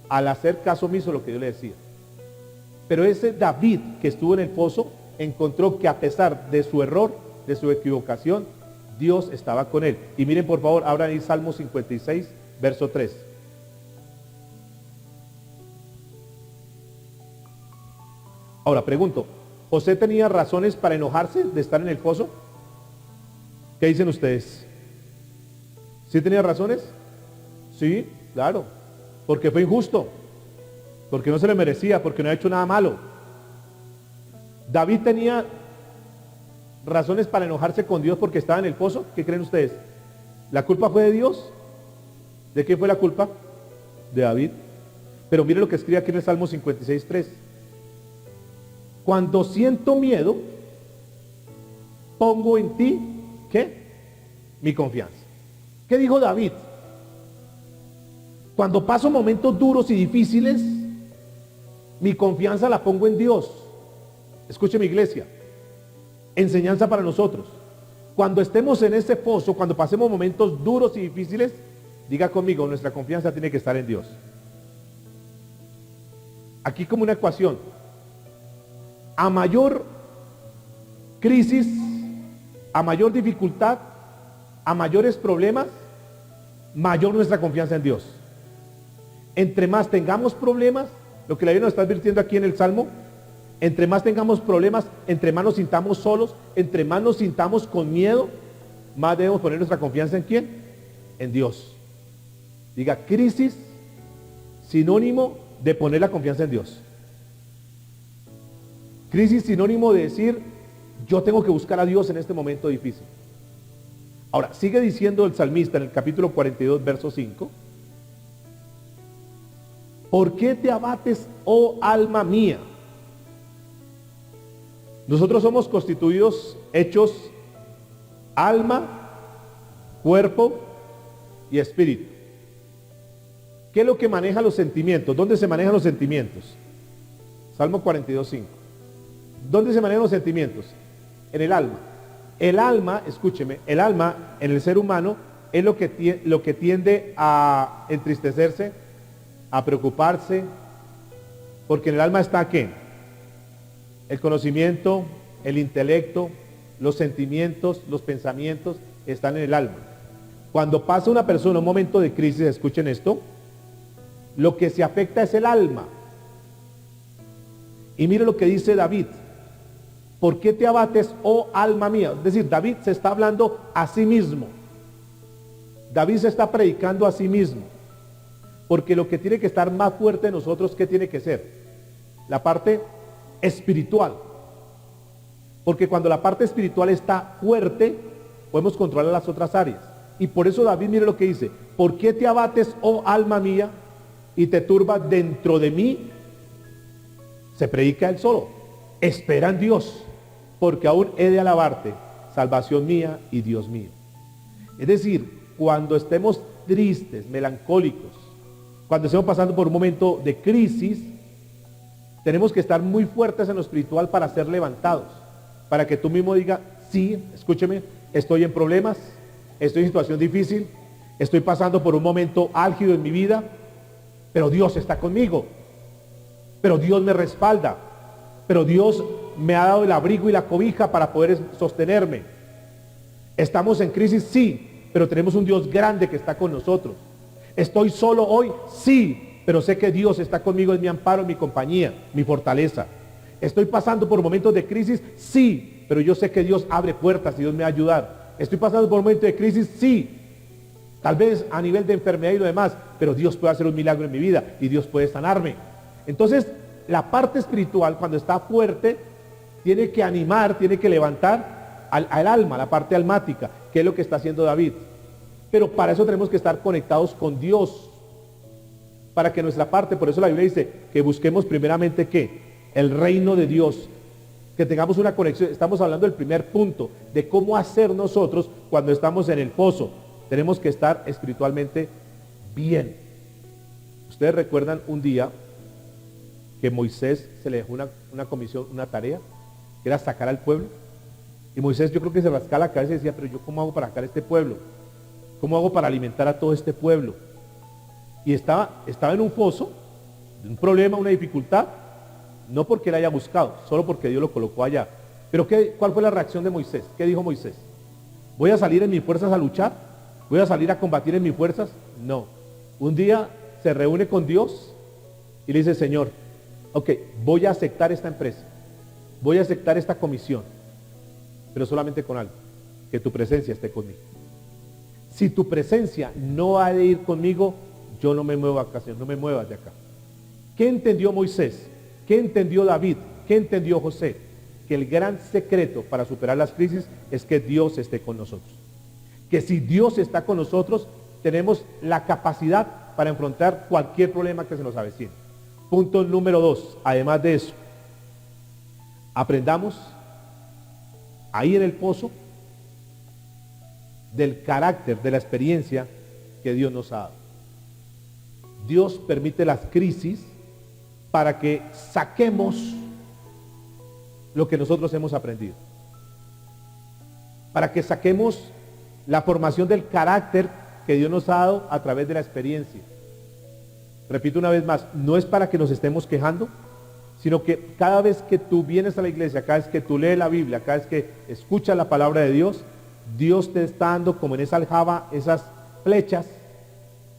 [SPEAKER 1] al hacer caso omiso a lo que Dios le decía. Pero ese David que estuvo en el foso, encontró que a pesar de su error, de su equivocación, Dios estaba con él. Y miren por favor, abran ahí Salmo 56, verso 3. Ahora pregunto, ¿José tenía razones para enojarse de estar en el foso? ¿Qué dicen ustedes? ¿Sí tenía razones? Sí, claro, porque fue injusto, porque no se le merecía, porque no ha hecho nada malo. David tenía razones para enojarse con Dios porque estaba en el pozo. ¿Qué creen ustedes? ¿La culpa fue de Dios? ¿De quién fue la culpa? De David. Pero mire lo que escribe aquí en el Salmo 56:3. Cuando siento miedo, pongo en ti, ¿qué? Mi confianza. ¿Qué dijo David? Cuando paso momentos duros y difíciles, mi confianza la pongo en Dios. Escuche mi iglesia, enseñanza para nosotros. Cuando estemos en ese pozo, cuando pasemos momentos duros y difíciles, diga conmigo, nuestra confianza tiene que estar en Dios. Aquí como una ecuación, a mayor crisis, a mayor dificultad, a mayores problemas, mayor nuestra confianza en Dios. Entre más tengamos problemas, lo que la Biblia nos está advirtiendo aquí en el Salmo, entre más tengamos problemas, entre más nos sintamos solos, entre más nos sintamos con miedo, más debemos poner nuestra confianza en ¿quién? En Dios. Diga, crisis, sinónimo de poner la confianza en Dios. Crisis, sinónimo de decir, yo tengo que buscar a Dios en este momento difícil. Ahora, sigue diciendo el salmista en el capítulo 42, verso 5. ¿por qué te abates, oh alma mía? Nosotros somos constituidos, hechos, alma, cuerpo y espíritu. ¿Qué es lo que maneja los sentimientos? ¿Dónde se manejan los sentimientos? Salmo 42:5. ¿Dónde se manejan los sentimientos? En el alma. El alma, escúcheme, el alma en el ser humano es lo que tiende a entristecerse, a preocuparse, porque en el alma está ¿qué? El conocimiento, el intelecto, los sentimientos, los pensamientos están en el alma. Cuando pasa una persona un momento de crisis, escuchen esto, lo que se afecta es el alma. Y mire lo que dice David: ¿por qué te abates, oh alma mía? Es decir, David se está hablando a sí mismo. David se está predicando a sí mismo. Porque lo que tiene que estar más fuerte en nosotros, ¿qué tiene que ser? La parte espiritual. Porque cuando la parte espiritual está fuerte, podemos controlar las otras áreas. Y por eso David, mire lo que dice: ¿por qué te abates, oh alma mía, y te turbas dentro de mí? Se predica él solo. Espera en Dios, porque aún he de alabarte, salvación mía y Dios mío. Es decir, cuando estemos tristes, melancólicos, cuando estemos pasando por un momento de crisis, tenemos que estar muy fuertes en lo espiritual para ser levantados, para que tú mismo digas: sí, escúcheme, estoy en problemas, estoy en situación difícil, estoy pasando por un momento álgido en mi vida, pero Dios está conmigo, pero Dios me respalda, pero Dios me ha dado el abrigo y la cobija para poder sostenerme. Estamos en crisis, sí, pero tenemos un Dios grande que está con nosotros. Estoy solo hoy, sí, pero sé que Dios está conmigo, es mi amparo, mi compañía, mi fortaleza. Estoy pasando por momentos de crisis, sí, pero yo sé que Dios abre puertas y Dios me va a ayudar. Estoy pasando por un momento de crisis, sí, tal vez a nivel de enfermedad y lo demás, pero Dios puede hacer un milagro en mi vida y Dios puede sanarme. Entonces, la parte espiritual, cuando está fuerte, tiene que animar, tiene que levantar al alma, la parte almática, que es lo que está haciendo David. Pero para eso tenemos que estar conectados con Dios, para que nuestra parte, por eso la Biblia dice que busquemos primeramente ¿qué? El reino de Dios, que tengamos una conexión. Estamos hablando del primer punto, de cómo hacer nosotros cuando estamos en el pozo. Tenemos que estar espiritualmente bien. Ustedes recuerdan un día que Moisés se le dejó una comisión, una tarea, que era sacar al pueblo. Y Moisés, yo creo que se rascaba la cabeza y decía: pero yo ¿cómo hago para sacar a este pueblo? ¿Cómo hago para alimentar a todo este pueblo? Y estaba en un foso, un problema, una dificultad, no porque él haya buscado, solo porque Dios lo colocó allá. Pero ¿cuál fue la reacción de Moisés? ¿Qué dijo Moisés? ¿Voy a salir en mis fuerzas a luchar? ¿Voy a salir a combatir en mis fuerzas? No. Un día se reúne con Dios y le dice: Señor, ok, voy a aceptar esta empresa, voy a aceptar esta comisión, pero solamente con algo: que tu presencia esté conmigo. Si tu presencia no ha de ir conmigo, yo no me muevo acá, Señor, no me muevas de acá. ¿Qué entendió Moisés? ¿Qué entendió David? ¿Qué entendió José? Que el gran secreto para superar las crisis es que Dios esté con nosotros. Que si Dios está con nosotros, tenemos la capacidad para enfrentar cualquier problema que se nos avecine. Punto número 2, además de eso, aprendamos ahí en el pozo del carácter, de la experiencia que Dios nos ha dado. Dios permite las crisis para que saquemos lo que nosotros hemos aprendido, para que saquemos la formación del carácter que Dios nos ha dado a través de la experiencia. Repito una vez más, no es para que nos estemos quejando, sino que cada vez que tú vienes a la iglesia, cada vez que tú lees la Biblia, cada vez que escuchas la palabra de Dios, Dios te está dando como en esa aljaba esas flechas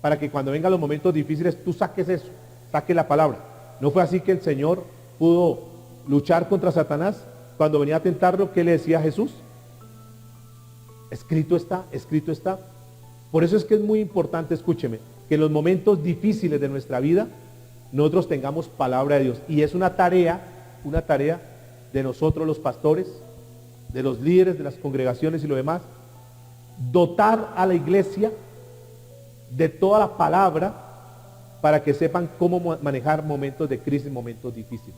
[SPEAKER 1] para que cuando vengan los momentos difíciles tú saques eso, saques la palabra. ¿No fue así que el Señor pudo luchar contra Satanás cuando venía a tentarlo? ¿Qué le decía a Jesús? Escrito está, escrito está. Por eso es que es muy importante, escúcheme, que en los momentos difíciles de nuestra vida nosotros tengamos palabra de Dios. Y es una tarea de nosotros los pastores, de los líderes de las congregaciones y lo demás, dotar a la iglesia de toda la palabra para que sepan cómo manejar momentos de crisis, momentos difíciles.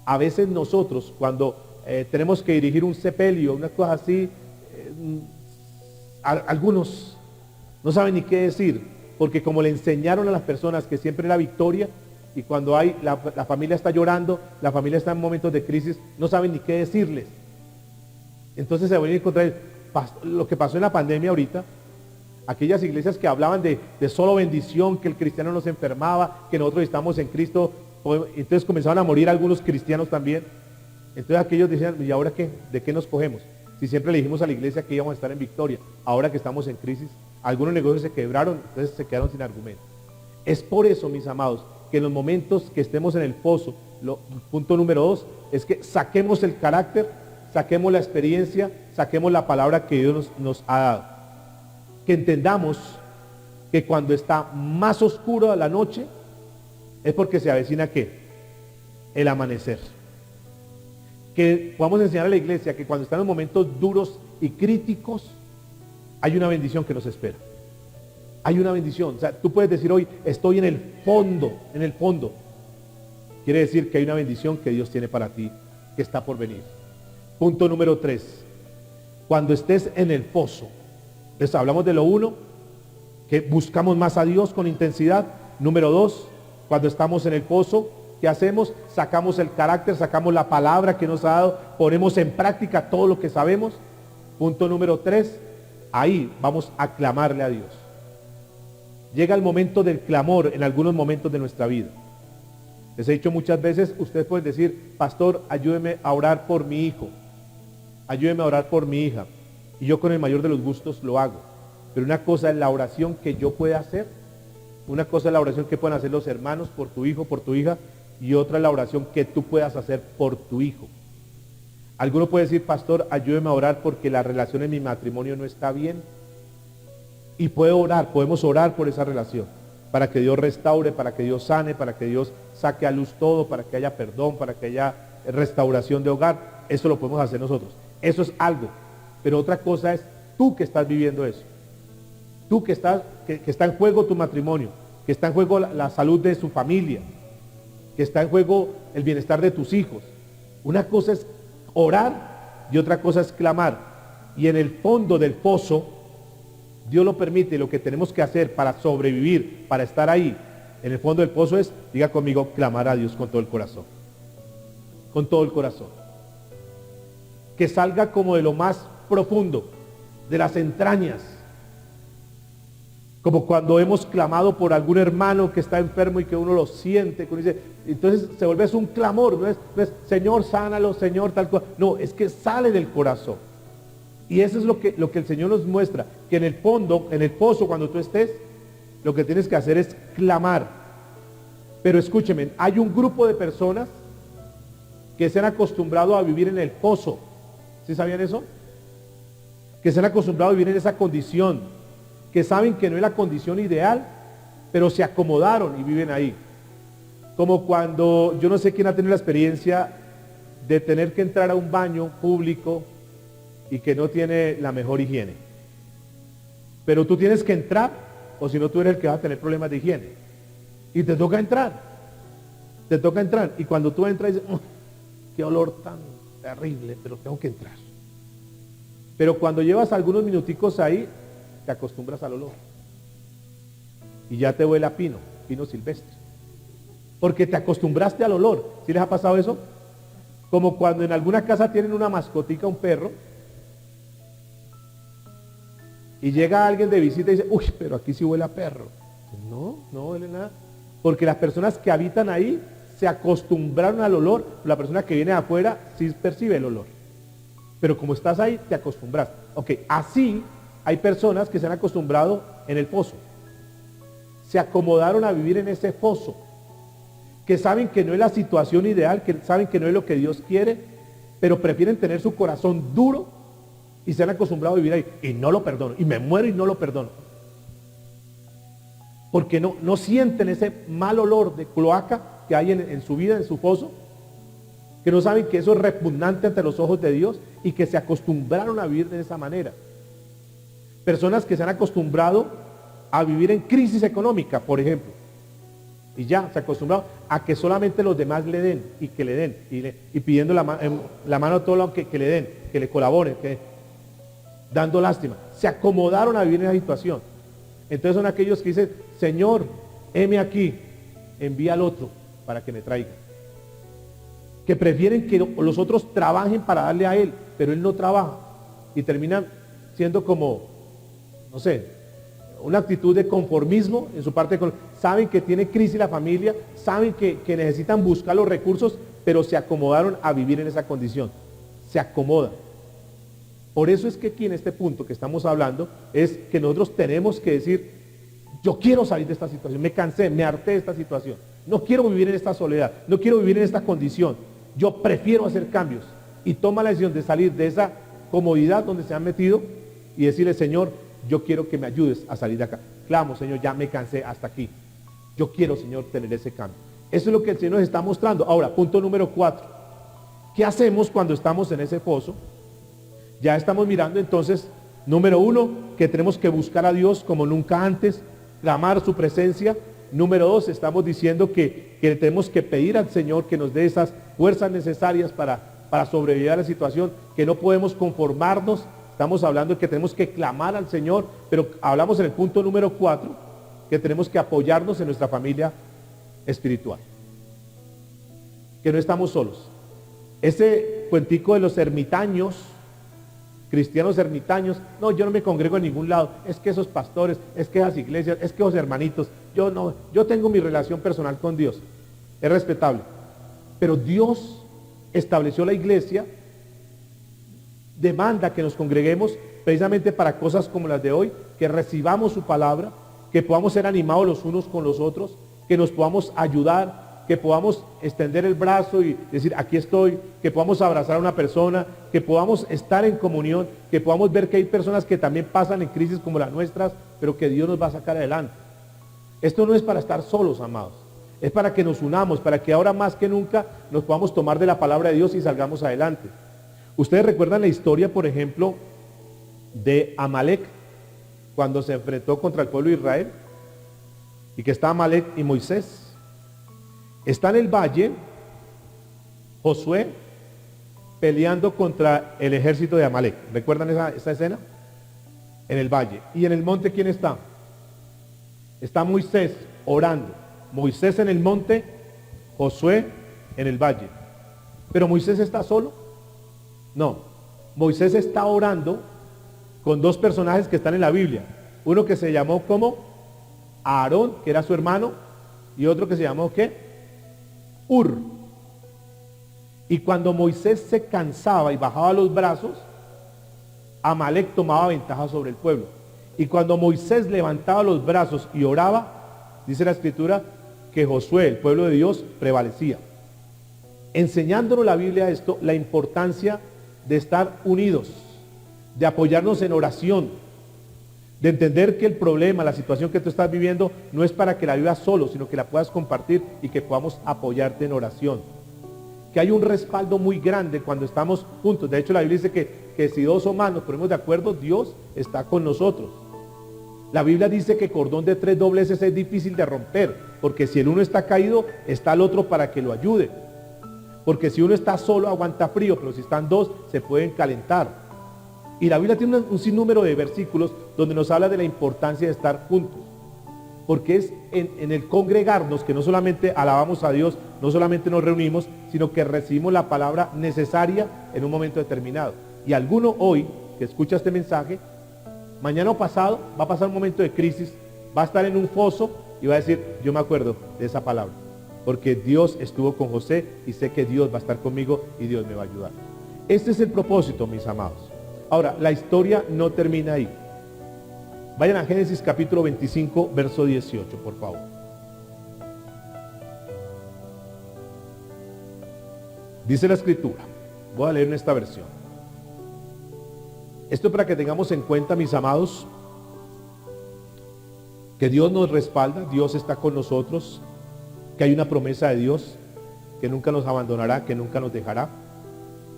[SPEAKER 1] A veces nosotros, cuando tenemos que dirigir un sepelio, una cosa así, algunos no saben ni qué decir, porque como le enseñaron a las personas que siempre era victoria, y cuando la familia está llorando, la familia está en momentos de crisis, no saben ni qué decirles. Entonces se vuelven a encontrar lo que pasó en la pandemia ahorita, aquellas iglesias que hablaban de solo bendición, que el cristiano no se enfermaba, que nosotros estamos en Cristo, entonces comenzaron a morir algunos cristianos también. Entonces aquellos decían, ¿y ahora qué? ¿De qué nos cogemos? Si siempre le dijimos a la iglesia que íbamos a estar en victoria, ahora que estamos en crisis, algunos negocios se quebraron, entonces se quedaron sin argumento. Es por eso, mis amados, que en los momentos que estemos en el pozo, punto número 2, es que saquemos el carácter, saquemos la experiencia, saquemos la palabra que Dios nos ha dado. Que entendamos que cuando está más oscuro la noche, es porque se avecina ¿qué? El amanecer. Que podamos enseñar a la iglesia que cuando están en momentos duros y críticos, hay una bendición que nos espera. Hay una bendición. O sea, tú puedes decir hoy, estoy en el fondo, en el fondo. Quiere decir que hay una bendición que Dios tiene para ti, que está por venir. Punto número 3. Cuando estés en el pozo, entonces hablamos de lo 1, que buscamos más a Dios con intensidad. Número 2, cuando estamos en el pozo, ¿qué hacemos? Sacamos el carácter, sacamos la palabra que nos ha dado, ponemos en práctica todo lo que sabemos. Punto número 3, ahí vamos a clamarle a Dios. Llega el momento del clamor en algunos momentos de nuestra vida. Les he dicho muchas veces, ustedes pueden decir, pastor, ayúdeme a orar por mi hijo, ayúdeme a orar por mi hija. Y yo con el mayor de los gustos lo hago. Pero una cosa es la oración que yo pueda hacer, una cosa es la oración que pueden hacer los hermanos por tu hijo, por tu hija, y otra es la oración que tú puedas hacer por tu hijo. Alguno puede decir, pastor, ayúdeme a orar porque la relación en mi matrimonio no está bien. Y podemos orar por esa relación, para que Dios restaure, para que Dios sane, para que Dios saque a luz todo, para que haya perdón, para que haya restauración de hogar. Eso lo podemos hacer nosotros. Eso es algo. Pero otra cosa es tú que estás viviendo eso. Tú que está en juego tu matrimonio, que está en juego la salud de su familia, que está en juego el bienestar de tus hijos. Una cosa es orar y otra cosa es clamar. Y en el fondo del pozo, Dios lo permite, lo que tenemos que hacer para sobrevivir, para estar ahí, en el fondo del pozo es, diga conmigo, clamar a Dios con todo el corazón. Con todo el corazón. Que salga como de lo más profundo, de las entrañas. Como cuando hemos clamado por algún hermano que está enfermo y que uno lo siente, que uno dice, entonces se vuelve un clamor, no es Señor, sánalo, Señor, tal cosa. No, es que sale del corazón. Y eso es lo que el Señor nos muestra, que en el fondo, en el pozo, cuando tú estés, lo que tienes que hacer es clamar. Pero escúcheme, hay un grupo de personas que se han acostumbrado a vivir en el pozo. ¿Sí sabían eso? Que se han acostumbrado a vivir en esa condición, que saben que no es la condición ideal, pero se acomodaron y viven ahí. Como cuando, yo no sé quién ha tenido la experiencia de tener que entrar a un baño público y que no tiene la mejor higiene. Pero tú tienes que entrar, o si no tú eres el que va a tener problemas de higiene. Y te toca entrar. Te toca entrar. Y cuando tú entras, dices, qué olor tan terrible, pero tengo que entrar. Pero cuando llevas algunos minuticos ahí, te acostumbras al olor. Y ya te huele a pino silvestre. Porque te acostumbraste al olor. ¿Sí les ha pasado eso? Como cuando en alguna casa tienen una mascotica, un perro, y llega alguien de visita y dice, uy, pero aquí sí huele a perro. No huele nada. Porque las personas que habitan ahí se acostumbraron al olor. La persona que viene de afuera sí percibe el olor. Pero como estás ahí, te acostumbras. Ok, así hay personas que se han acostumbrado en el pozo. Se acomodaron a vivir en ese pozo. Que saben que no es la situación ideal, que saben que no es lo que Dios quiere, pero prefieren tener su corazón duro y se han acostumbrado a vivir ahí. Y no lo perdono, y me muero y no lo perdono. Porque no sienten ese mal olor de cloaca que hay en su vida, en su pozo, que no saben que eso es repugnante ante los ojos de Dios y que se acostumbraron a vivir de esa manera. Personas que se han acostumbrado a vivir en crisis económica, por ejemplo. Y ya, se acostumbró a que solamente los demás le den y que le den. Y pidiendo la mano a todos los que le den, que le colaboren, dando lástima. Se acomodaron a vivir en esa situación. Entonces son aquellos que dicen, Señor, heme aquí, envía al otro para que me traiga. Que prefieren que los otros trabajen para darle a él, pero él no trabaja. Y terminan siendo como, no sé, una actitud de conformismo en su parte. Saben que tiene crisis la familia, saben que necesitan buscar los recursos, pero se acomodaron a vivir en esa condición. Se acomodan. Por eso es que aquí en este punto que estamos hablando, es que nosotros tenemos que decir, yo quiero salir de esta situación, me cansé, me harté de esta situación. No quiero vivir en esta soledad, no quiero vivir en esta condición. Yo prefiero hacer cambios. Y toma la decisión de salir de esa comodidad donde se han metido y decirle, Señor, yo quiero que me ayudes a salir de acá. Clamo, Señor, ya me cansé hasta aquí. Yo quiero, Señor, tener ese cambio. Eso es lo que el Señor nos está mostrando. Ahora, punto número 4. ¿Qué hacemos cuando estamos en ese pozo? Ya estamos mirando entonces, número 1, que tenemos que buscar a Dios como nunca antes, clamar su presencia. Número 2, estamos diciendo que tenemos que pedir al Señor que nos dé esas fuerzas necesarias para sobrevivir a la situación, que no podemos conformarnos. Estamos hablando de que tenemos que clamar al Señor, pero hablamos en el punto número 4, que tenemos que apoyarnos en nuestra familia espiritual. Que no estamos solos. Ese cuentico de los ermitaños, cristianos ermitaños, no, yo no me congrego en ningún lado, es que esos pastores, es que esas iglesias, es que esos hermanitos, yo tengo mi relación personal con Dios, es respetable, pero Dios estableció la iglesia, demanda que nos congreguemos precisamente para cosas como las de hoy, que recibamos su palabra, que podamos ser animados los unos con los otros, que nos podamos ayudar, que podamos extender el brazo y decir, aquí estoy, que podamos abrazar a una persona, que podamos estar en comunión, que podamos ver que hay personas que también pasan en crisis como las nuestras, pero que Dios nos va a sacar adelante. Esto no es para estar solos, amados, es para que nos unamos, para que ahora más que nunca nos podamos tomar de la palabra de Dios y salgamos adelante. Ustedes recuerdan la historia, por ejemplo, de Amalek, cuando se enfrentó contra el pueblo de Israel, y que está Amalek y Moisés. Está en el valle Josué peleando contra el ejército de Amalek. ¿Recuerdan esa escena? En el valle. ¿Y en el monte quién está? Está Moisés orando. Moisés en el monte, Josué en el valle. ¿Pero Moisés está solo? No. Moisés está orando con dos personajes que están en la Biblia. Uno que se llamó como Aarón, que era su hermano, y otro que se llamó ¿qué? Ur. Y cuando Moisés se cansaba y bajaba los brazos, Amalek tomaba ventaja sobre el pueblo. Y cuando Moisés levantaba los brazos y oraba, dice la escritura que Josué, el pueblo de Dios, prevalecía. Enseñándonos la Biblia esto, la importancia de estar unidos, de apoyarnos en oración, de entender que el problema, la situación que tú estás viviendo, no es para que la vivas solo, sino que la puedas compartir y que podamos apoyarte en oración. Que hay un respaldo muy grande cuando estamos juntos. De hecho, la Biblia dice que si dos o más nos ponemos de acuerdo, Dios está con nosotros. La Biblia dice que cordón de 3 dobleces es difícil de romper, porque si el uno está caído, está el otro para que lo ayude. Porque si uno está solo, aguanta frío, pero si están dos, se pueden calentar. Y la Biblia tiene un sinnúmero de versículos donde nos habla de la importancia de estar juntos. Porque es en el congregarnos que no solamente alabamos a Dios, no solamente nos reunimos, sino que recibimos la palabra necesaria en un momento determinado. Y alguno hoy que escucha este mensaje, mañana o pasado va a pasar un momento de crisis, va a estar en un foso y va a decir, yo me acuerdo de esa palabra. Porque Dios estuvo con José y sé que Dios va a estar conmigo y Dios me va a ayudar. Este es el propósito, mis amados. Ahora, la historia no termina ahí. Vayan a Génesis capítulo 25, verso 18, por favor. Dice la escritura, voy a leer en esta versión. Esto es para que tengamos en cuenta, mis amados, que Dios nos respalda, Dios está con nosotros, que hay una promesa de Dios, que nunca nos abandonará, que nunca nos dejará.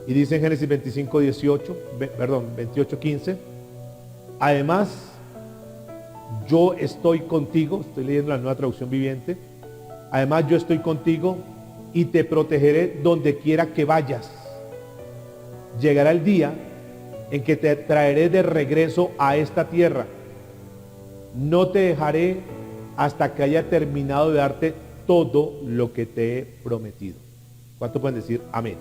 [SPEAKER 1] Y dice en Génesis 28, 15, además, yo estoy contigo, estoy leyendo la Nueva Traducción Viviente, Además, yo estoy contigo y te protegeré donde quiera que vayas. Llegará el día en que te traeré de regreso a esta tierra. No te dejaré hasta que haya terminado de darte todo lo que te he prometido. ¿Cuánto pueden decir amén?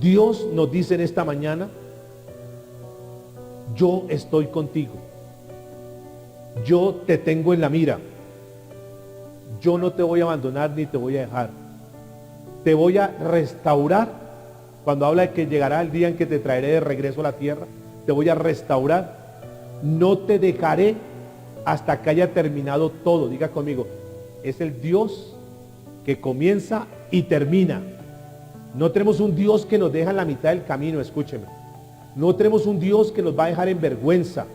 [SPEAKER 1] Dios nos dice en esta mañana, yo estoy contigo. Yo te tengo en la mira. Yo no te voy a abandonar ni te voy a dejar. Te voy a restaurar. Cuando habla de que llegará el día en que te traeré de regreso a la tierra, te voy a restaurar. No te dejaré hasta que haya terminado todo. Diga conmigo, es el Dios que comienza y termina. No tenemos un Dios que nos deja en la mitad del camino, escúcheme. No tenemos un Dios que nos va a dejar en vergüenza.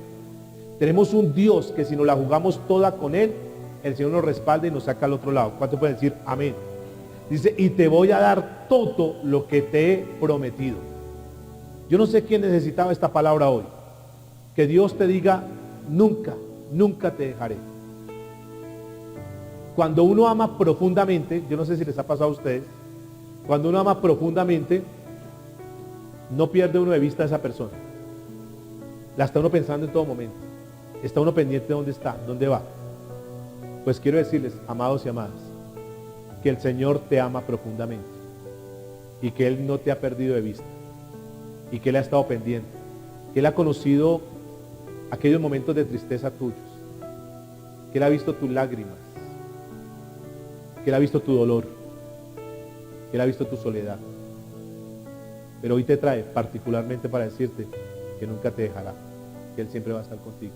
[SPEAKER 1] Tenemos un Dios que si nos la jugamos toda con Él, el Señor nos respalda y nos saca al otro lado. ¿Cuánto pueden decir amén? Dice, y te voy a dar todo lo que te he prometido. Yo no sé quién necesitaba esta palabra hoy. Que Dios te diga, nunca, nunca te dejaré. Cuando uno ama profundamente, yo no sé si les ha pasado a ustedes, cuando uno ama profundamente, no pierde uno de vista a esa persona. La está uno pensando en todo momento. Está uno pendiente de dónde está, dónde va. Pues quiero decirles, amados y amadas, que el Señor te ama profundamente y que Él no te ha perdido de vista y que Él ha estado pendiente, que Él ha conocido aquellos momentos de tristeza tuyos, que Él ha visto tus lágrimas, que Él ha visto tu dolor, que Él ha visto tu soledad. Pero hoy te trae particularmente para decirte que nunca te dejará, que Él siempre va a estar contigo,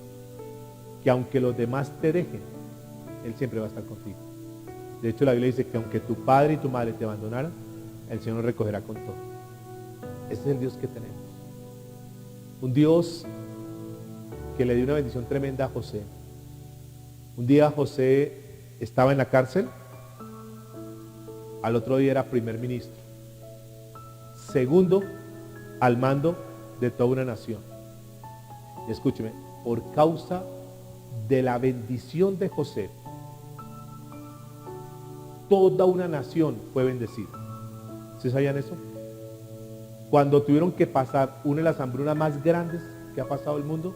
[SPEAKER 1] que aunque los demás te dejen, Él siempre va a estar contigo. De hecho, la Biblia dice que aunque tu padre y tu madre te abandonaran, el Señor nos recogerá con todo. Este es el Dios que tenemos. Un Dios que le dio una bendición tremenda a José. Un día José estaba en la cárcel, al otro día era primer ministro, segundo al mando de toda una nación. Y escúcheme, por causa de la bendición de José, toda una nación fue bendecida. ¿Sí sabían eso? Cuando tuvieron que pasar una de las hambrunas más grandes que ha pasado el mundo,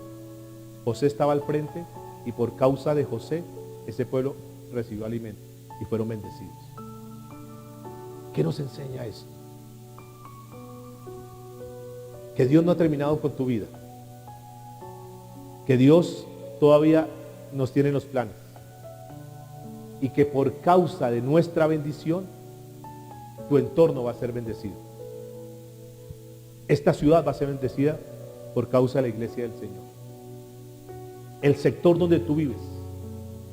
[SPEAKER 1] José estaba al frente y por causa de José, ese pueblo recibió alimento y fueron bendecidos. ¿Qué nos enseña eso? Que Dios no ha terminado con tu vida. Que Dios todavía nos tiene en los planes. Y que por causa de nuestra bendición, tu entorno va a ser bendecido. Esta ciudad va a ser bendecida por causa de la iglesia del Señor. El sector donde tú vives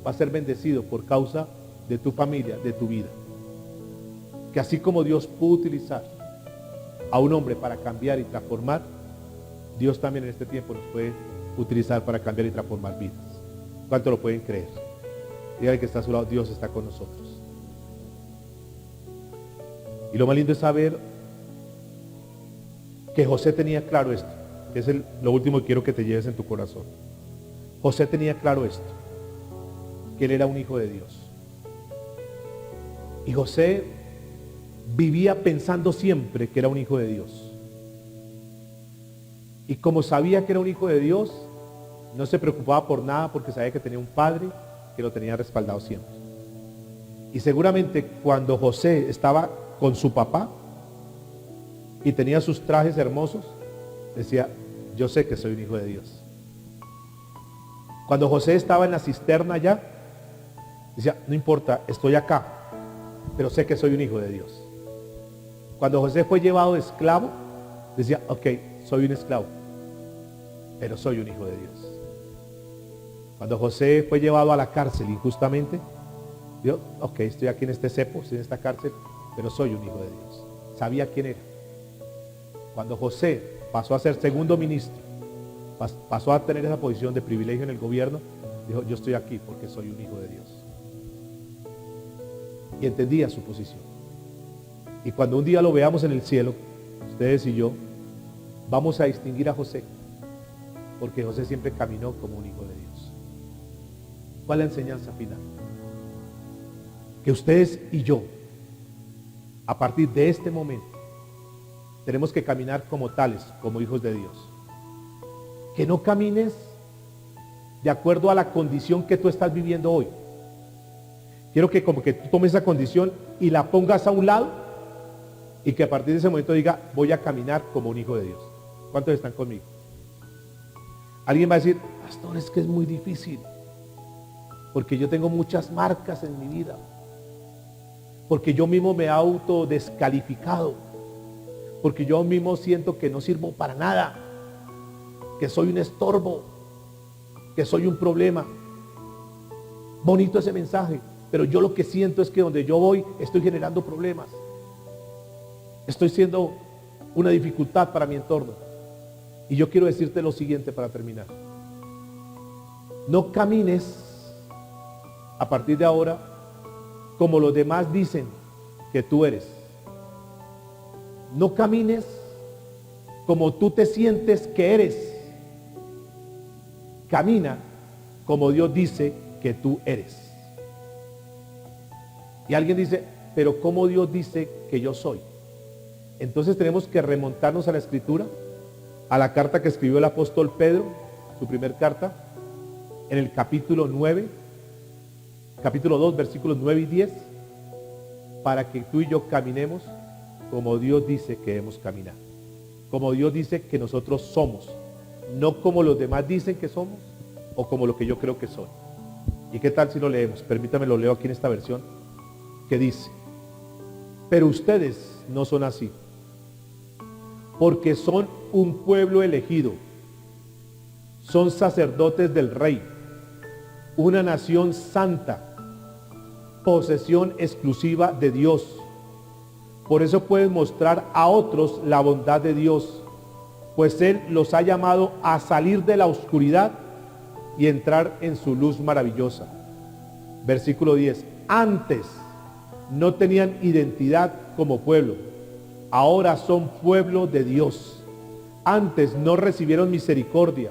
[SPEAKER 1] va a ser bendecido por causa de tu familia, de tu vida. Que así como Dios pudo utilizar a un hombre para cambiar y transformar, Dios también en este tiempo nos puede utilizar para cambiar y transformar vidas. ¿Cuánto lo pueden creer? Dígale que está a su lado, Dios está con nosotros. Y lo más lindo es saber que José tenía claro esto, que es lo último que quiero que te lleves en tu corazón. José tenía claro esto, que él era un hijo de Dios. Y José vivía pensando siempre que era un hijo de Dios. Y como sabía que era un hijo de Dios, no se preocupaba por nada porque sabía que tenía un padre que lo tenía respaldado siempre. Y seguramente cuando José estaba con su papá y tenía sus trajes hermosos, decía, yo sé que soy un hijo de Dios. Cuando José estaba en la cisterna allá, decía, no importa, estoy acá, pero sé que soy un hijo de Dios. Cuando José fue llevado de esclavo, decía, ok, soy un esclavo, pero soy un hijo de Dios. Cuando José fue llevado a la cárcel injustamente, dijo, ok, estoy aquí en este cepo, estoy en esta cárcel, pero soy un hijo de Dios. Sabía quién era. Cuando José pasó a ser segundo ministro, pasó a tener esa posición de privilegio en el gobierno, dijo, yo estoy aquí porque soy un hijo de Dios. Y entendía su posición. Y cuando un día lo veamos en el cielo, ustedes y yo, vamos a distinguir a José, porque José siempre caminó como un hijo de Dios. ¿Cuál es la enseñanza final? que ustedes y yo, a partir de este momento, tenemos que caminar como tales, como hijos de Dios. Que no camines de acuerdo a la condición que tú estás viviendo hoy. Quiero que como que tú tomes esa condición y la pongas a un lado y que a partir de ese momento diga, voy a caminar como un hijo de Dios. ¿Cuántos están conmigo? Alguien va a decir, pastor, es que es muy difícil, porque yo tengo muchas marcas en mi vida, porque yo mismo me he autodescalificado, porque yo mismo siento que no sirvo para nada, que soy un estorbo, que soy un problema. Bonito ese mensaje, pero yo lo que siento es que donde yo voy estoy generando problemas, estoy siendo una dificultad para mi entorno. Y yo quiero decirte lo siguiente para terminar: no camines a partir de ahora como los demás dicen que tú eres. No camines como tú te sientes que eres. Camina como Dios dice que tú eres. Y alguien dice, pero ¿cómo Dios dice que yo soy? Entonces tenemos que remontarnos a la Escritura, a la carta que escribió el apóstol Pedro, su primer carta, en el capítulo 9, capítulo 2, versículos 9 y 10, para que tú y yo caminemos como Dios dice que debemos caminar, como Dios dice que nosotros somos, no como los demás dicen que somos o como lo que yo creo que soy. ¿Y qué tal si lo leemos? Permítame, lo leo aquí en esta versión, que dice, pero ustedes no son así, porque son un pueblo elegido, son sacerdotes del Rey, una nación santa, posesión exclusiva de Dios. Por eso pueden mostrar a otros la bondad de Dios, pues Él los ha llamado a salir de la oscuridad y entrar en su luz maravillosa. Versículo 10. Antes no tenían identidad como pueblo, ahora son pueblo de Dios. Antes no recibieron misericordia,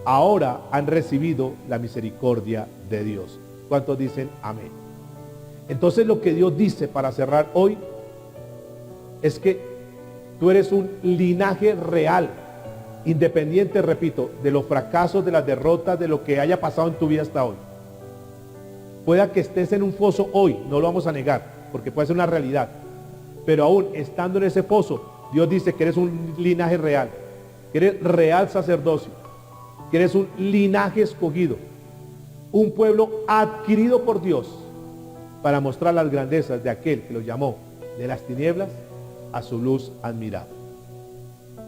[SPEAKER 1] ahora han recibido la misericordia de Dios. ¿Cuántos dicen amén? Entonces lo que Dios dice para cerrar hoy es que tú eres un linaje real, independiente, repito, de los fracasos, de las derrotas, de lo que haya pasado en tu vida hasta hoy. Pueda que estés en un foso hoy, no lo vamos a negar, porque puede ser una realidad, pero aún estando en ese foso, Dios dice que eres un linaje real, que eres real sacerdocio, que eres un linaje escogido, un pueblo adquirido por Dios para mostrar las grandezas de aquel que los llamó de las tinieblas a su luz admirable.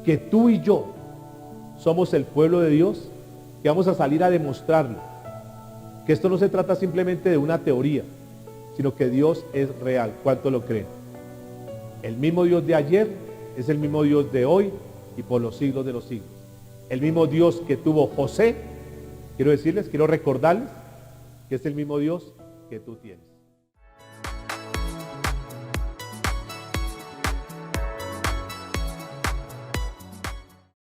[SPEAKER 1] Que tú y yo somos el pueblo de Dios, que vamos a salir a demostrarlo, que esto no se trata simplemente de una teoría, sino que Dios es real. ¿Cuánto lo creen? El mismo Dios de ayer es el mismo Dios de hoy y por los siglos de los siglos. El mismo Dios que tuvo José, quiero recordarles que es el mismo Dios que tú tienes.